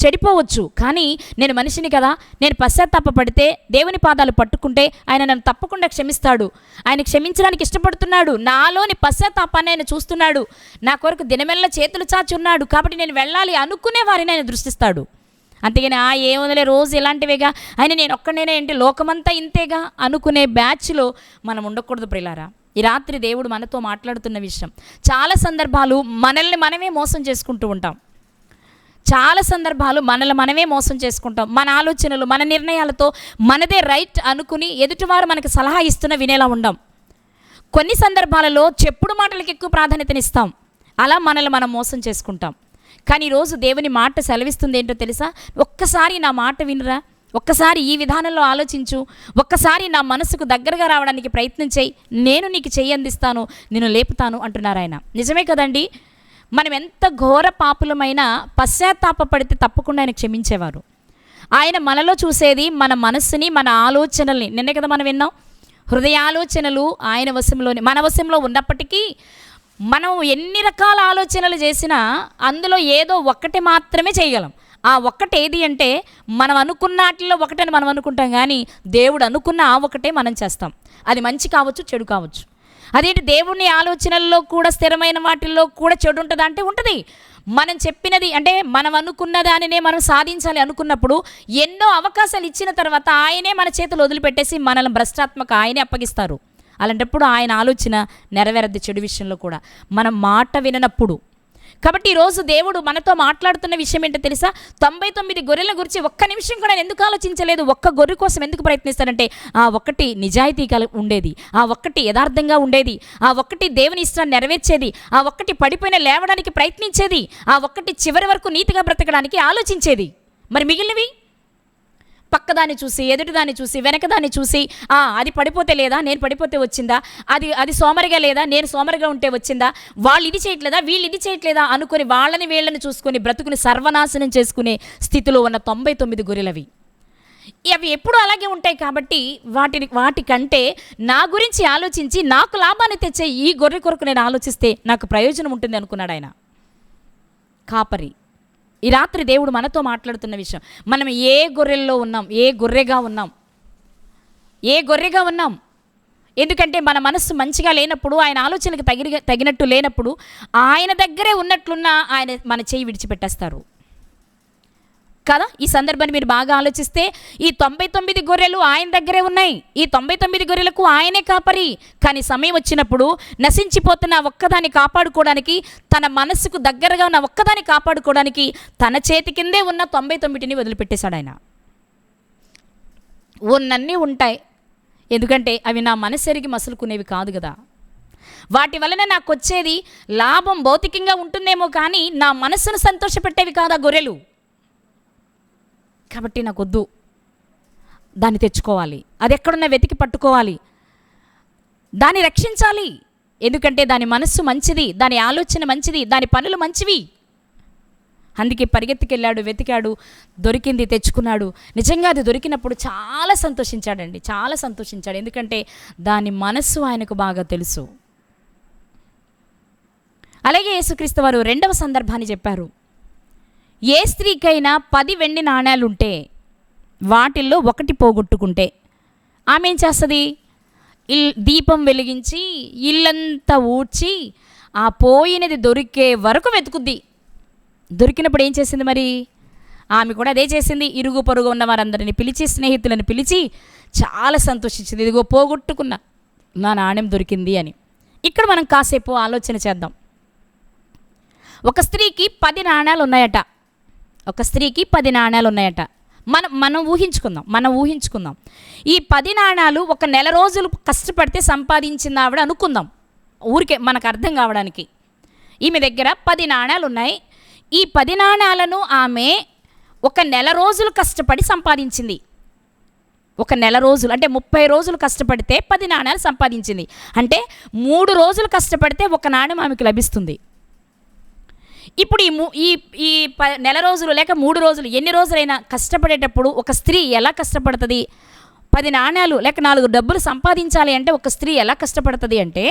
Speaker 1: చెడిపోవచ్చు. కానీ నేను మనిషిని కదా, నేను పశ్చాత్తాపపడితే, దేవుని పాదాలు పట్టుకుంటే ఆయన నన్ను తప్పకుండా క్షమిస్తాడు. ఆయన క్షమించడానికి ఇష్టపడుతున్నాడు. నాలోని పశ్చాత్తాపాన్ని ఆయన చూస్తున్నాడు. నా కొరకు దినమెల్ల చేతులు చాచి ఉన్నాడు. కాబట్టి నేను వెళ్ళాలి అనుకునే వారిని ఆయన దృష్టిస్తాడు. అంతేగాని ఏముందలే రోజు ఇలాంటివేగా, ఆయన నేను ఒక్కడేనే ఏంటి, లోకమంతా ఇంతేగా అనుకునే బ్యాచ్లో మనం ఉండకూడదు ప్రియులారా. ఈ రాత్రి దేవుడు మనతో మాట్లాడుతున్న విషయం, చాలా సందర్భాలు మనల్ని మనమే మోసం చేసుకుంటూ ఉంటాం. మనమే మోసం చేసుకుంటాం. మన ఆలోచనలు, మన నిర్ణయాలతో మనదే రైట్ అనుకుని ఎదుటివారు మనకు సలహా ఇస్తున్న వినేలా ఉండం. కొన్ని సందర్భాలలో చెప్పుడు మాటలకు ఎక్కువ ప్రాధాన్యతనిస్తాం. అలా మనల్ని మనం మోసం చేసుకుంటాం. కానీ ఈరోజు దేవుని మాట సెలవిస్తుంది ఏంటో తెలుసా? ఒక్కసారి నా మాట వినురా, ఒక్కసారి ఈ విధానంలో ఆలోచించు, ఒక్కసారి నా మనసుకు దగ్గరగా రావడానికి ప్రయత్నం చేయి, నేను నీకు చెయ్యి అందిస్తాను, నేను లేపుతాను అంటున్నారు ఆయన. నిజమే కదండి. మనం ఎంత ఘోర పాపులమైనా పశ్చాత్తాపపడితే తప్పకుండా ఆయన క్షమించేవారు. ఆయన మనలో చూసేది మన మనస్సుని, మన ఆలోచనల్ని. నిన్నే కదా మనం విన్నాం, హృదయాలోచనలు ఆయన వశంలోనే, మన వశంలో ఉన్నప్పటికీ మనం ఎన్ని రకాల ఆలోచనలు చేసినా అందులో ఏదో ఒక్కటి మాత్రమే చేయగలం. ఆ ఒక్కటేది అంటే మనం అనుకున్నట్లో ఒకటని మనం అనుకుంటాం, కానీ దేవుడు అనుకున్న ఆ ఒకటే మనం చేస్తాం. అది మంచి కావచ్చు, చెడు కావచ్చు. అదేంటి, దేవుని ఆలోచనల్లో కూడా, స్థిరమైన వాటిల్లో కూడా చెడు ఉంటుందా అంటే ఉంటుంది. మనం చెప్పినది అంటే మనం అనుకున్న దానినే మనం సాధించాలి అనుకున్నప్పుడు ఎన్నో అవకాశాలు ఇచ్చిన తర్వాత ఆయనే మన చేతులు వదిలిపెట్టేసి మనల్ని భ్రష్టాత్మక ఆయనే అప్పగిస్తారు. అలాంటప్పుడు ఆయన ఆలోచన నెరవేరద్దు చెడు విషయంలో కూడా, మనం మాట విననప్పుడు. కాబట్టి ఈరోజు దేవుడు మనతో మాట్లాడుతున్న విషయం ఏంటో తెలుసా? 99 గొర్రెల గురించి ఒక్క నిమిషం కూడా ఎందుకు ఆలోచించలేదు. ఒక్క గొర్రె కోసం ఎందుకు ప్రయత్నిస్తాడంటే ఆ ఒక్కటి నిజాయితీ ఉండేది, ఆ ఒక్కటి యథార్థంగా ఉండేది, ఆ ఒక్కటి దేవుని ఇష్టాన్ని నెరవేర్చేది, ఆ ఒక్కటి పడిపోయిన లేవడానికి ప్రయత్నించేది, ఆ ఒక్కటి చివరి వరకు నీతిగా బ్రతకడానికి ఆలోచించేది. మరి మిగిలినవి పక్కదాన్ని చూసి, ఎదుటిదాన్ని చూసి, వెనకదాన్ని చూసి, అది పడిపోతే లేదా, నేను పడిపోతే వచ్చిందా, అది సోమరిగా లేదా, నేను సోమరిగా ఉంటే వచ్చిందా, వాళ్ళు ఇది చేయట్లేదా, వీళ్ళు ఇది చేయట్లేదా అనుకుని వీళ్ళని చూసుకొని బ్రతుకుని సర్వనాశనం చేసుకునే స్థితిలో ఉన్న 99 గొర్రెలవి. అవి ఎప్పుడూ అలాగే ఉంటాయి. కాబట్టి వాటికంటే నా గురించి ఆలోచించి నాకు లాభాన్ని తెచ్చే ఈ గొర్రె కొరకు నేను ఆలోచిస్తే నాకు ప్రయోజనం ఉంటుంది అనుకున్నాడు ఆయన కాపరి. ఈ రాత్రి దేవుడు మనతో మాట్లాడుతున్న విషయం, మనం ఏ గొర్రెల్లో ఉన్నాం, ఏ గొర్రెగా ఉన్నాం. ఎందుకంటే మన మనస్సు మంచిగా లేనప్పుడు, ఆయన ఆలోచనకు తగినట్టు లేనప్పుడు, ఆయన దగ్గరే ఉన్నట్లున్న ఆయన మన చేయి విడిచిపెట్టేస్తారు కదా. ఈ సందర్భాన్ని మీరు బాగా ఆలోచిస్తే ఈ 99 గొర్రెలు ఆయన దగ్గరే ఉన్నాయి. ఈ 99 గొర్రెలకు ఆయనే కాపరి. కానీ సమయం వచ్చినప్పుడు నశించిపోతున్న ఒక్కదాన్ని కాపాడుకోవడానికి, తన మనస్సుకు దగ్గరగా ఉన్న ఒక్కదాన్ని కాపాడుకోవడానికి తన చేతి కిందే ఉన్న 99ని వదిలిపెట్టేశాడు ఆయన. ఉన్నన్నీ ఉంటాయి, ఎందుకంటే అవి నా మనస్సెరిగి మసులుకునేవి కాదు కదా. వాటి వలన నాకు వచ్చేది లాభం భౌతికంగా ఉంటుందేమో కానీ నా మనస్సును సంతోషపెట్టేవి కాదు ఆ గొర్రెలు. కాబట్టి నాకు వద్దు, దాన్ని తెచ్చుకోవాలి, అది ఎక్కడున్నా వెతికి పట్టుకోవాలి, దాన్ని రక్షించాలి. ఎందుకంటే దాని మనస్సు మంచిది, దాని ఆలోచన మంచిది, దాని పనులు మంచివి. అందుకే పరిగెత్తుకెళ్ళాడు, వెతికాడు, దొరికింది, తెచ్చుకున్నాడు. నిజంగా అది దొరికినప్పుడు చాలా సంతోషించాడు. ఎందుకంటే దాని మనస్సు ఆయనకు బాగా తెలుసు. అలాగే యేసుక్రీస్తు వారు 2వ సందర్భాన్ని చెప్పారు. ఏ స్త్రీకైనా 10 వెండి నాణేలుంటే వాటిల్లో ఒకటి పోగొట్టుకుంటే ఆమె ఏం చేస్తుంది? దీపం వెలిగించి ఇల్లంతా ఊడ్చి ఆ పోయినది దొరికే వరకు వెతుకుద్ది. దొరికినప్పుడు ఏం చేసింది మరి? ఆమె కూడా అదే చేసింది. ఇరుగు పొరుగు ఉన్న వారందరిని పిలిచి, స్నేహితులను పిలిచి చాలా సంతోషించింది, ఇదిగో పోగొట్టుకున్న నా నాణ్యం దొరికింది అని. ఇక్కడ మనం కాసేపు ఆలోచన చేద్దాం. ఒక స్త్రీకి 10 నాణాలు ఉన్నాయట. ఒక స్త్రీకి 10 నాణాలు ఉన్నాయట. మనం ఊహించుకుందాం. ఈ 10 నాణాలు ఒక నెల రోజులు కష్టపడితే సంపాదించింది ఆవిడ అనుకుందాం, ఊరికే మనకు అర్థం కావడానికి. ఈమె దగ్గర 10 నాణాలు ఉన్నాయి. ఈ 10 నాణాలను ఆమె ఒక నెల రోజులు కష్టపడి సంపాదించింది. ఒక నెల రోజులు అంటే 30 రోజులు కష్టపడితే 10 నాణాలు సంపాదించింది. అంటే 3 రోజులు కష్టపడితే ఒక నాణ్యం ఆమెకు లభిస్తుంది. ఇప్పుడు ఈ నెల రోజులు లేక 3 రోజులు ఎన్ని రోజులైనా కష్టపడేటప్పుడు ఒక స్త్రీ ఎలా కష్టపడుతుంది? 10 నాణ్యాలు లేక 4 డబ్బులు సంపాదించాలి అంటే ఒక స్త్రీ ఎలా కష్టపడుతుంది అంటే,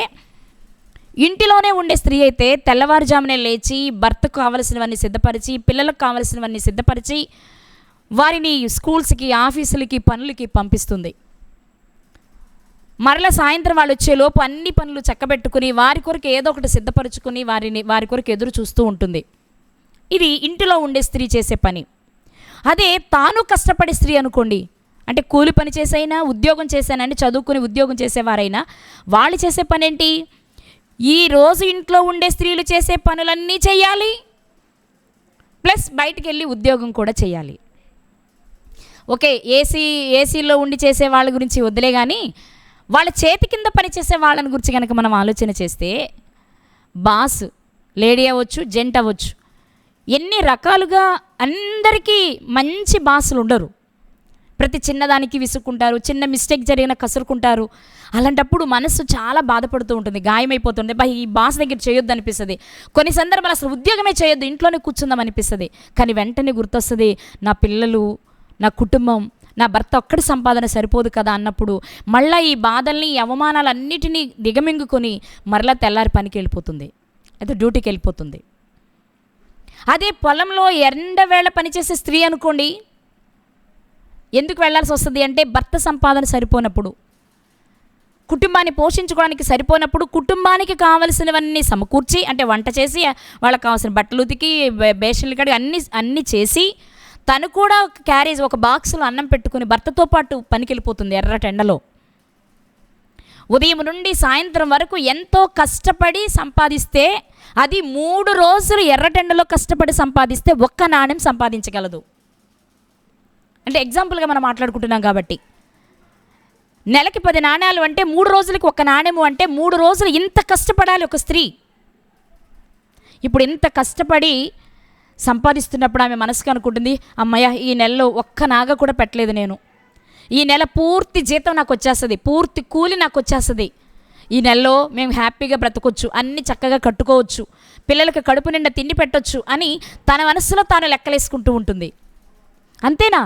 Speaker 1: ఇంటిలోనే ఉండే స్త్రీ అయితే తెల్లవారుజామునే లేచి భర్తకు కావలసినవన్నీ సిద్ధపరిచి, పిల్లలకు కావలసినవన్నీ సిద్ధపరిచి, వారిని స్కూల్స్కి, ఆఫీసులకి, పనులకి పంపిస్తుంది. మరలా సాయంత్రం వాళ్ళు వచ్చేలోపు అన్ని పనులు చక్కబెట్టుకుని వారి కొరకు ఏదో ఒకటి సిద్ధపరచుకుని వారి కొరకు ఎదురు చూస్తూ ఉంటుంది. ఇది ఇంటిలో ఉండే స్త్రీ చేసే పని. అదే తాను కష్టపడే స్త్రీ అనుకోండి, అంటే కూలి పని చేసైనా, ఉద్యోగం చేశానని చదువుకుని ఉద్యోగం చేసేవారైనా వాళ్ళు చేసే పని ఏంటి? ఈరోజు ఇంట్లో ఉండే స్త్రీలు చేసే పనులన్నీ చేయాలి, ప్లస్ బయటికి వెళ్ళి ఉద్యోగం కూడా చేయాలి. ఓకే, ఏసీలో ఉండి చేసే వాళ్ళ గురించి వదిలే, కానీ వాళ్ళ చేతి కింద పనిచేసే వాళ్ళని గురించి కనుక మనం ఆలోచన చేస్తే, బాస్ లేడీ అవ్వచ్చు, జెంట్ అవ్వచ్చు, ఎన్ని రకాలుగా అందరికీ మంచి బాసులు ఉండరు. ప్రతి చిన్నదానికి విసుక్కుంటారు, చిన్న మిస్టేక్ జరిగిన కసురుకుంటారు. అలాంటప్పుడు మనసు చాలా బాధపడుతూ ఉంటుంది, గాయమైపోతుంది. ఈ బాస్ దగ్గర చేయొద్దు అనిపిస్తుంది. కొన్ని సందర్భాలు అసలు ఉద్యోగమే చేయొద్దు, ఇంట్లోనే కూర్చుందాం అనిపిస్తుంది. కానీ వెంటనే గుర్తొస్తుంది, నా పిల్లలు, నా కుటుంబం, నా భర్త ఒక్కడి సంపాదన సరిపోదు కదా అన్నప్పుడు మళ్ళీ ఈ బాధల్ని, ఈ అవమానాలన్నిటినీ దిగమింగుకొని మరలా తెల్లారి పనికి వెళ్ళిపోతుంది, అయితే డ్యూటీకి వెళ్ళిపోతుంది. అదే పొలంలో ఎండవేళ పనిచేసే స్త్రీ అనుకోండి, ఎందుకు వెళ్ళాల్సి వస్తుంది అంటే భర్త సంపాదన సరిపోనప్పుడు, కుటుంబాన్ని పోషించుకోవడానికి సరిపోనప్పుడు, కుటుంబానికి కావలసినవన్నీ సమకూర్చి, అంటే వంట చేసి వాళ్ళకి కావాల్సిన బట్టలు ఉతికి, బేషన్లు కడిగి అన్నీ చేసి, తను కూడా క్యారేజ్ ఒక బాక్సులో అన్నం పెట్టుకుని భర్తతో పాటు పనికి వెళ్ళిపోతుంది ఎర్రటెండలో. ఉదయం నుండి సాయంత్రం వరకు ఎంతో కష్టపడి సంపాదిస్తే, అది 3 రోజులు ఎర్రటెండలో కష్టపడి సంపాదిస్తే ఒక్క నాణ్యం సంపాదించగలదు. అంటే ఎగ్జాంపుల్గా మనం మాట్లాడుకుంటున్నాం కాబట్టి, నెలకి 10 నాణ్యాలు అంటే 3 రోజులకి ఒక నాణ్యము అంటే 3 రోజులు ఇంత కష్టపడాలి ఒక స్త్రీ. ఇప్పుడు ఇంత కష్టపడి సంపాదిస్తున్నప్పుడు ఆమె మనసుకు అనుకుంటుంది, అమ్మయ్య ఈ నెలలో ఒక్క నాగ కూడా పెట్టలేదు నేను, ఈ నెల పూర్తి జీతం నాకు వచ్చేస్తుంది, పూర్తి కూలి నాకు వచ్చేస్తుంది, ఈ నెలలో మేము హ్యాపీగా బ్రతకొచ్చు, అన్నీ చక్కగా కట్టుకోవచ్చు, పిల్లలకి కడుపు నిండా తిండి పెట్టొచ్చు అని తన మనసులో తాను లెక్కలేసుకుంటూ ఉంటుంది. అంతేనా?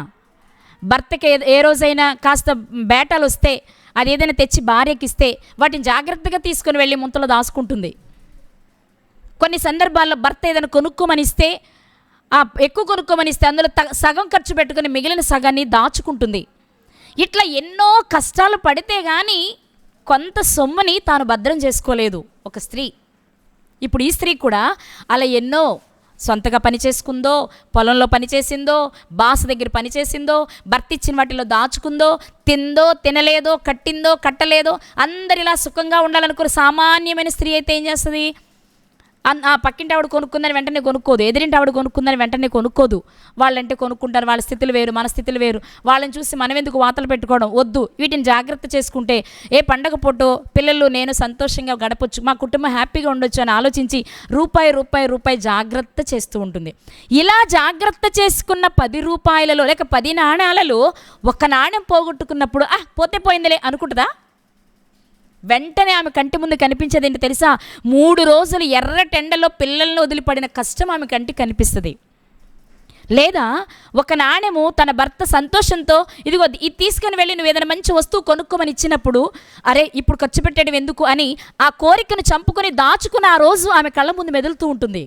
Speaker 1: భర్తకి ఏ రోజైనా కాస్త బేటాలు వస్తే అది ఏదైనా తెచ్చి భార్యకి ఇస్తే వాటిని జాగ్రత్తగా తీసుకొని వెళ్ళి ముంతలో దాచుకుంటుంది. కొన్ని సందర్భాల్లో భర్త ఏదైనా కొనుక్కోమని ఇస్తే, ఎక్కువ కొనుక్కోమని ఇస్తే అందులో సగం ఖర్చు పెట్టుకుని మిగిలిన సగాన్ని దాచుకుంటుంది. ఇట్లా ఎన్నో కష్టాలు పడితే కానీ కొంత సొమ్ముని తాను భద్రం చేసుకోలేదు ఒక స్త్రీ. ఇప్పుడు ఈ స్త్రీ కూడా అలా ఎన్నో సొంతగా పని చేసుకుందో, పొలంలో పని చేసిందో, బాస్ దగ్గర పని చేసిందో, భర్త ఇచ్చిన వాటిలో దాచుకుందో, తిందో తినలేదో, కట్టిందో కట్టలేదో, అందరిలా సుఖంగా ఉండాలనుకున్న సామాన్యమైన స్త్రీ అయితే ఏం చేస్తుంది? ఆ పక్కింటి ఆవిడ కొనుక్కుందని వెంటనే కొనుక్కోదు, ఎదిరింటి ఆవిడ కొనుక్కుందని వెంటనే కొనుక్కోదు. వాళ్ళంటే కొనుక్కుంటారు, వాళ్ళ స్థితులు వేరు, మన స్థితులు వేరు. వాళ్ళని చూసి మనం ఎందుకు వాతలు పెట్టుకోవడం? వద్దు, వీటిని జాగ్రత్త చేసుకుంటే ఏ పండగ పూటో పిల్లలు నేను సంతోషంగా గడపొచ్చు, మా కుటుంబం హ్యాపీగా ఉండొచ్చు అని ఆలోచించి రూపాయి జాగ్రత్త చేస్తూ ఉంటుంది. ఇలా జాగ్రత్త చేసుకున్న 10 రూపాయలలో లేక 10 నాణ్యాలలో ఒక నాణ్యం పోగొట్టుకున్నప్పుడు పోతే పోయిందిలే అనుకుంటుందా? వెంటనే ఆమె కంటి ముందు కనిపించేది ఏంటి తెలుసా? 3 రోజులు ఎర్రటెండలో పిల్లలను వదిలిపడిన కష్టం ఆమె కంటికి కనిపిస్తుంది. లేదా ఒక నాణ్యము తన భర్త సంతోషంతో ఇదిగో ఇది తీసుకొని వెళ్ళి నువ్వు ఏదైనా మంచి వస్తువు కొనుక్కోమని ఇచ్చినప్పుడు, అరే ఇప్పుడు ఖర్చు పెట్టడం ఎందుకు అని ఆ కోరికను చంపుకొని దాచుకుని ఆ రోజు ఆమె కళ్ళ ముందు మెదులుతూ ఉంటుంది.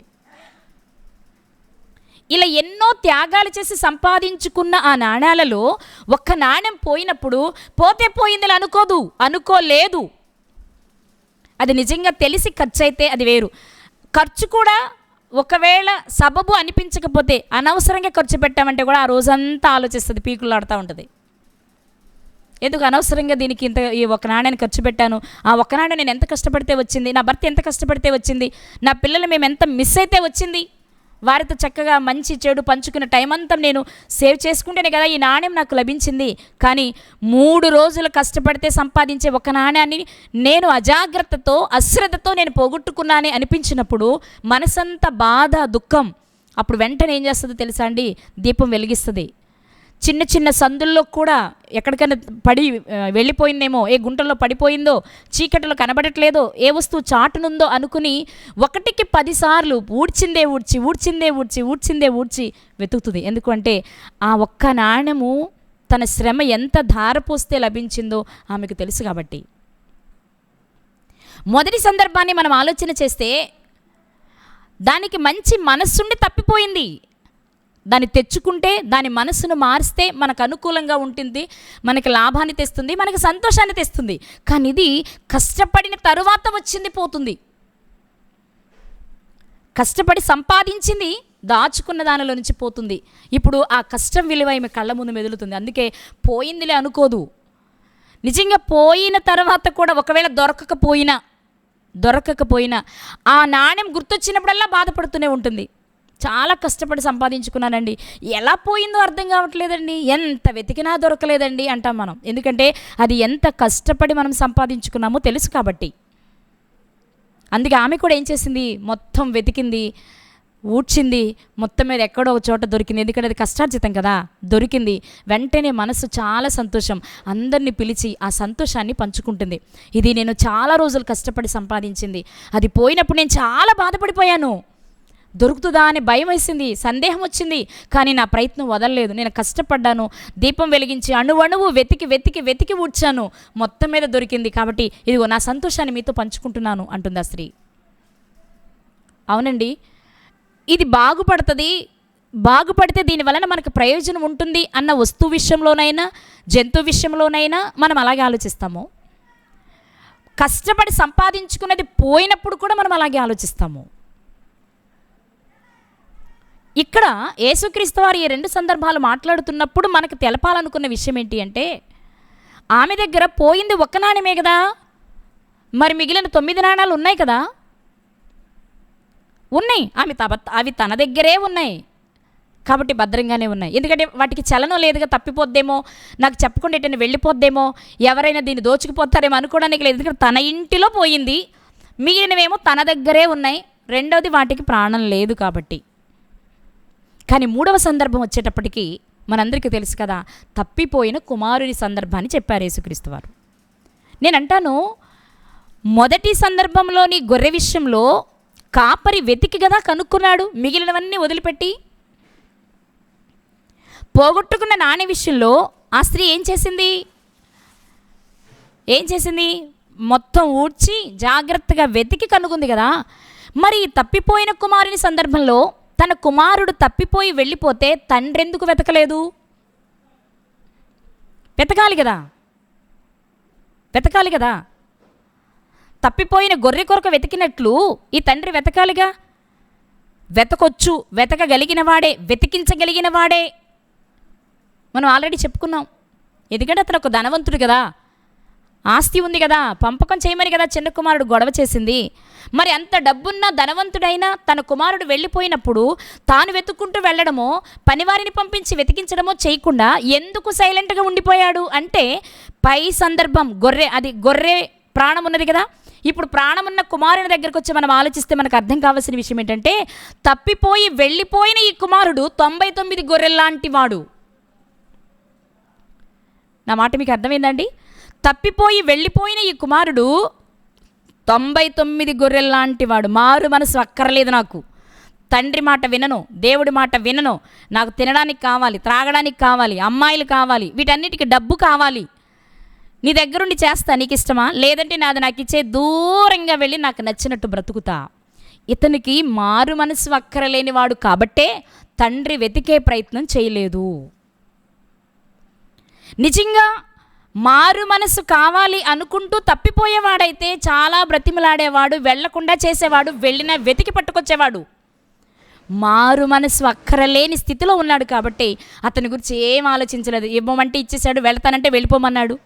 Speaker 1: ఇలా ఎన్నో త్యాగాలు చేసి సంపాదించుకున్న ఆ నాణ్యాలలో ఒక్క నాణ్యం పోయినప్పుడు పోతే పోయిందిలే అనుకోలేదు. అది నిజంగా తెలిసి ఖర్చు అయితే అది వేరు. ఖర్చు కూడా ఒకవేళ సబబు అనిపించకపోతే అనవసరంగా ఖర్చు పెట్టామంటే కూడా ఆ రోజంతా ఆలోచిస్తుంది, పీకులాడుతూ ఉంటుంది. ఎందుకు అనవసరంగా దీనికి ఇంత ఈ ఒక నాణ్యాన్ని ఖర్చు పెట్టాను, ఆ ఒక్క నాణ్యం నేను ఎంత కష్టపడితే వచ్చింది, నా భర్త ఎంత కష్టపడితే వచ్చింది, నా పిల్లలు మేము ఎంత మిస్ అయితే వచ్చింది, వారితో చక్కగా మంచి చెడు పంచుకున్న టైం అంతా నేను సేవ్ చేసుకుంటేనే కదా ఈ నాణ్యం నాకు లభించింది. కానీ 3 రోజులు కష్టపడితే సంపాదించే ఒక నాణ్యాన్ని నేను అజాగ్రత్తతో అశ్రద్ధతో నేను పోగొట్టుకున్నానే అనిపించినప్పుడు మనసంతా బాధ దుఃఖం. అప్పుడు వెంటనే ఏం చేస్తుందో తెలుసా అండి, దీపం వెలిగిస్తుంది. చిన్న చిన్న సందుల్లో కూడా ఎక్కడికైనా పడి వెళ్ళిపోయిందేమో, ఏ గుంటల్లో పడిపోయిందో, చీకటిలో కనబడట్లేదో, ఏ వస్తువు చాటునుందో అనుకుని 1కి 10 సార్లు ఊడ్చిందే ఊడ్చి వెతుకుతుంది. ఎందుకంటే ఆ ఒక్క నాణ్యము తన శ్రమ ఎంత ధారపోస్తే లభించిందో ఆమెకు తెలుసు కాబట్టి. మొదటి సందర్భాన్ని మనం ఆలోచన చేస్తే దానికి మంచి మనస్సుండి తప్పిపోయింది. దాన్ని తెచ్చుకుంటే, దాని మనసును మారిస్తే మనకు అనుకూలంగా ఉంటుంది, మనకి లాభాన్ని తెస్తుంది, మనకి సంతోషాన్ని తెస్తుంది. కానీ ఇది కష్టపడిన తరువాత వచ్చింది పోతుంది. కష్టపడి సంపాదించింది దాచుకున్న దానిలో నుంచి పోతుంది. ఇప్పుడు ఆ కష్టం విలువ ఈమె కళ్ళ ముందు మెదులుతుంది. అందుకే పోయిందిలే అనుకోదు. నిజంగా పోయిన తర్వాత కూడా ఒకవేళ దొరకకపోయినా ఆ నాణ్యం గుర్తొచ్చినప్పుడల్లా బాధపడుతూనే ఉంటుంది. చాలా కష్టపడి సంపాదించుకున్నానండి, ఎలా పోయిందో అర్థం కావట్లేదండి, ఎంత వెతికినా దొరకలేదండి అంటాం మనం. ఎందుకంటే అది ఎంత కష్టపడి మనం సంపాదించుకున్నామో తెలుసు కాబట్టి. అందుకే ఆమె కూడా ఏం చేసింది, మొత్తం వెతికింది, ఊడ్చింది, మొత్తం మీద ఎక్కడో ఒక చోట దొరికింది. ఎందుకంటే అది కష్టార్జితం కదా, దొరికింది. వెంటనే మనసు చాలా సంతోషం, అందరినీ పిలిచి ఆ సంతోషాన్ని పంచుకుంటుంది. ఇది నేను చాలా రోజులు కష్టపడి సంపాదించింది, అది పోయినప్పుడు నేను చాలా బాధపడిపోయాను, దొరుకుతుందా అని భయం వేసింది, సందేహం వచ్చింది, కానీ నా ప్రయత్నం వదలలేదు. నేను కష్టపడ్డాను, దీపం వెలిగించి అణువణువు వెతికి ఊడ్చాను, మొత్తం మీద దొరికింది. కాబట్టి ఇదిగో నా సంతోషాన్ని మీతో పంచుకుంటున్నాను అంటుంది ఆ స్త్రీ. అవునండి, ఇది బాగుపడితే దీని వలన మనకు ప్రయోజనం ఉంటుంది అన్న వస్తువు విషయంలోనైనా జంతువు విషయంలోనైనా మనం అలాగే ఆలోచిస్తాము. కష్టపడి సంపాదించుకున్నది పోయినప్పుడు కూడా మనం అలాగే ఆలోచిస్తాము. ఇక్కడ యేసుక్రీస్తు వారు ఈ 2 సందర్భాలు మాట్లాడుతున్నప్పుడు మనకు తెలపాలనుకున్న విషయం ఏంటి అంటే, ఆమె దగ్గర పోయింది 1 నాణ్యమే కదా, మరి మిగిలిన 9 నాణాలు ఉన్నాయి కదా, ఉన్నాయి. అవి తన దగ్గరే ఉన్నాయి కాబట్టి భద్రంగానే ఉన్నాయి. ఎందుకంటే వాటికి చలనం లేదుగా, తప్పిపోద్దేమో, నాకు చెప్పకుండా ఎటైనా వెళ్ళిపోద్దేమో, ఎవరైనా దీన్ని దోచుకుపోతారేమో అనుకోవడానికి లేదు. ఎందుకంటే తన ఇంటిలో పోయింది, మిగిలినవేమో తన దగ్గరే ఉన్నాయి. రెండవది వాటికి ప్రాణం లేదు కాబట్టి. కానీ 3వ సందర్భం వచ్చేటప్పటికి మనందరికీ తెలుసు కదా, తప్పిపోయిన కుమారుని సందర్భాన్ని చెప్పారు యేసుక్రీస్తు వారు. నేనంటాను, మొదటి సందర్భంలోని గొర్రె విషయంలో కాపరి వెతికి కదా కనుక్కున్నాడు, మిగిలినవన్నీ వదిలిపెట్టి. పోగొట్టుకున్న నాణ్య విషయంలో ఆ స్త్రీ ఏం చేసింది, మొత్తం ఊడ్చి జాగ్రత్తగా వెతికి కనుగొంది కదా. మరి తప్పిపోయిన కుమారుని సందర్భంలో తన కుమారుడు తప్పిపోయి వెళ్ళిపోతే తండ్రి ఎందుకు వెతకలేదు? వెతకాలి కదా. తప్పిపోయిన గొర్రె కొరకు వెతికినట్లు ఈ తండ్రి వెతకాలిగా. వెతకగలిగిన వాడే, వెతికించగలిగిన వాడే. మనం ఆల్రెడీ చెప్పుకున్నాం. ఎందుకంటే అతను ఒక ధనవంతుడు కదా, ఆస్తి ఉంది కదా, పంపకం చేయమని కదా చిన్న కుమారుడు గొడవ చేసింది. మరి అంత డబ్బున్న ధనవంతుడైనా తన కుమారుడు వెళ్ళిపోయినప్పుడు తాను వెతుక్కుంటూ వెళ్ళడమో, పనివారిని పంపించి వెతికించడమో చేయకుండా ఎందుకు సైలెంట్గా ఉండిపోయాడు అంటే, పై సందర్భం గొర్రె ప్రాణం ఉన్నది కదా. ఇప్పుడు ప్రాణమున్న కుమారుని దగ్గరకు వచ్చి మనం ఆలోచిస్తే మనకు అర్థం కావాల్సిన విషయం ఏంటంటే, తప్పిపోయి వెళ్ళిపోయిన ఈ కుమారుడు 99 గొర్రెల్లాంటి వాడు. నా మాట మీకు అర్థమైందండి? తప్పిపోయి వెళ్ళిపోయిన ఈ కుమారుడు 99 గొర్రెల్లాంటి వాడు. మారు మనసు అక్కర్లేదు నాకు, తండ్రి మాట వినను, దేవుడి మాట వినను, నాకు తినడానికి కావాలి, త్రాగడానికి కావాలి, అమ్మాయిలు కావాలి, వీటన్నిటికీ డబ్బు కావాలి, నీ దగ్గరుండి చేస్తా, నీకు ఇష్టమా? లేదంటే నాది నాకు ఇచ్చే, దూరంగా వెళ్ళి నాకు నచ్చినట్టు బ్రతుకుతా. ఇతనికి మారు మనసు అక్కరలేనివాడు కాబట్టే తండ్రి వెతికే ప్రయత్నం చేయలేదు. నిజంగా మారు మనసు కావాలి అనుకుంటూ తప్పిపోయేవాడైతే చాలా బ్రతిమలాడేవాడు, వెళ్లకుండా చేసేవాడు, వెళ్ళినా వెతికి పట్టుకొచ్చేవాడు. మారు మనసు అక్కరలేని స్థితిలో ఉన్నాడు కాబట్టి అతని గురించి ఏం ఆలోచించలేదు. ఇవ్వమంటే ఇచ్చేసాడు, వెళ్తానంటే వెళ్ళిపోమన్నాడు.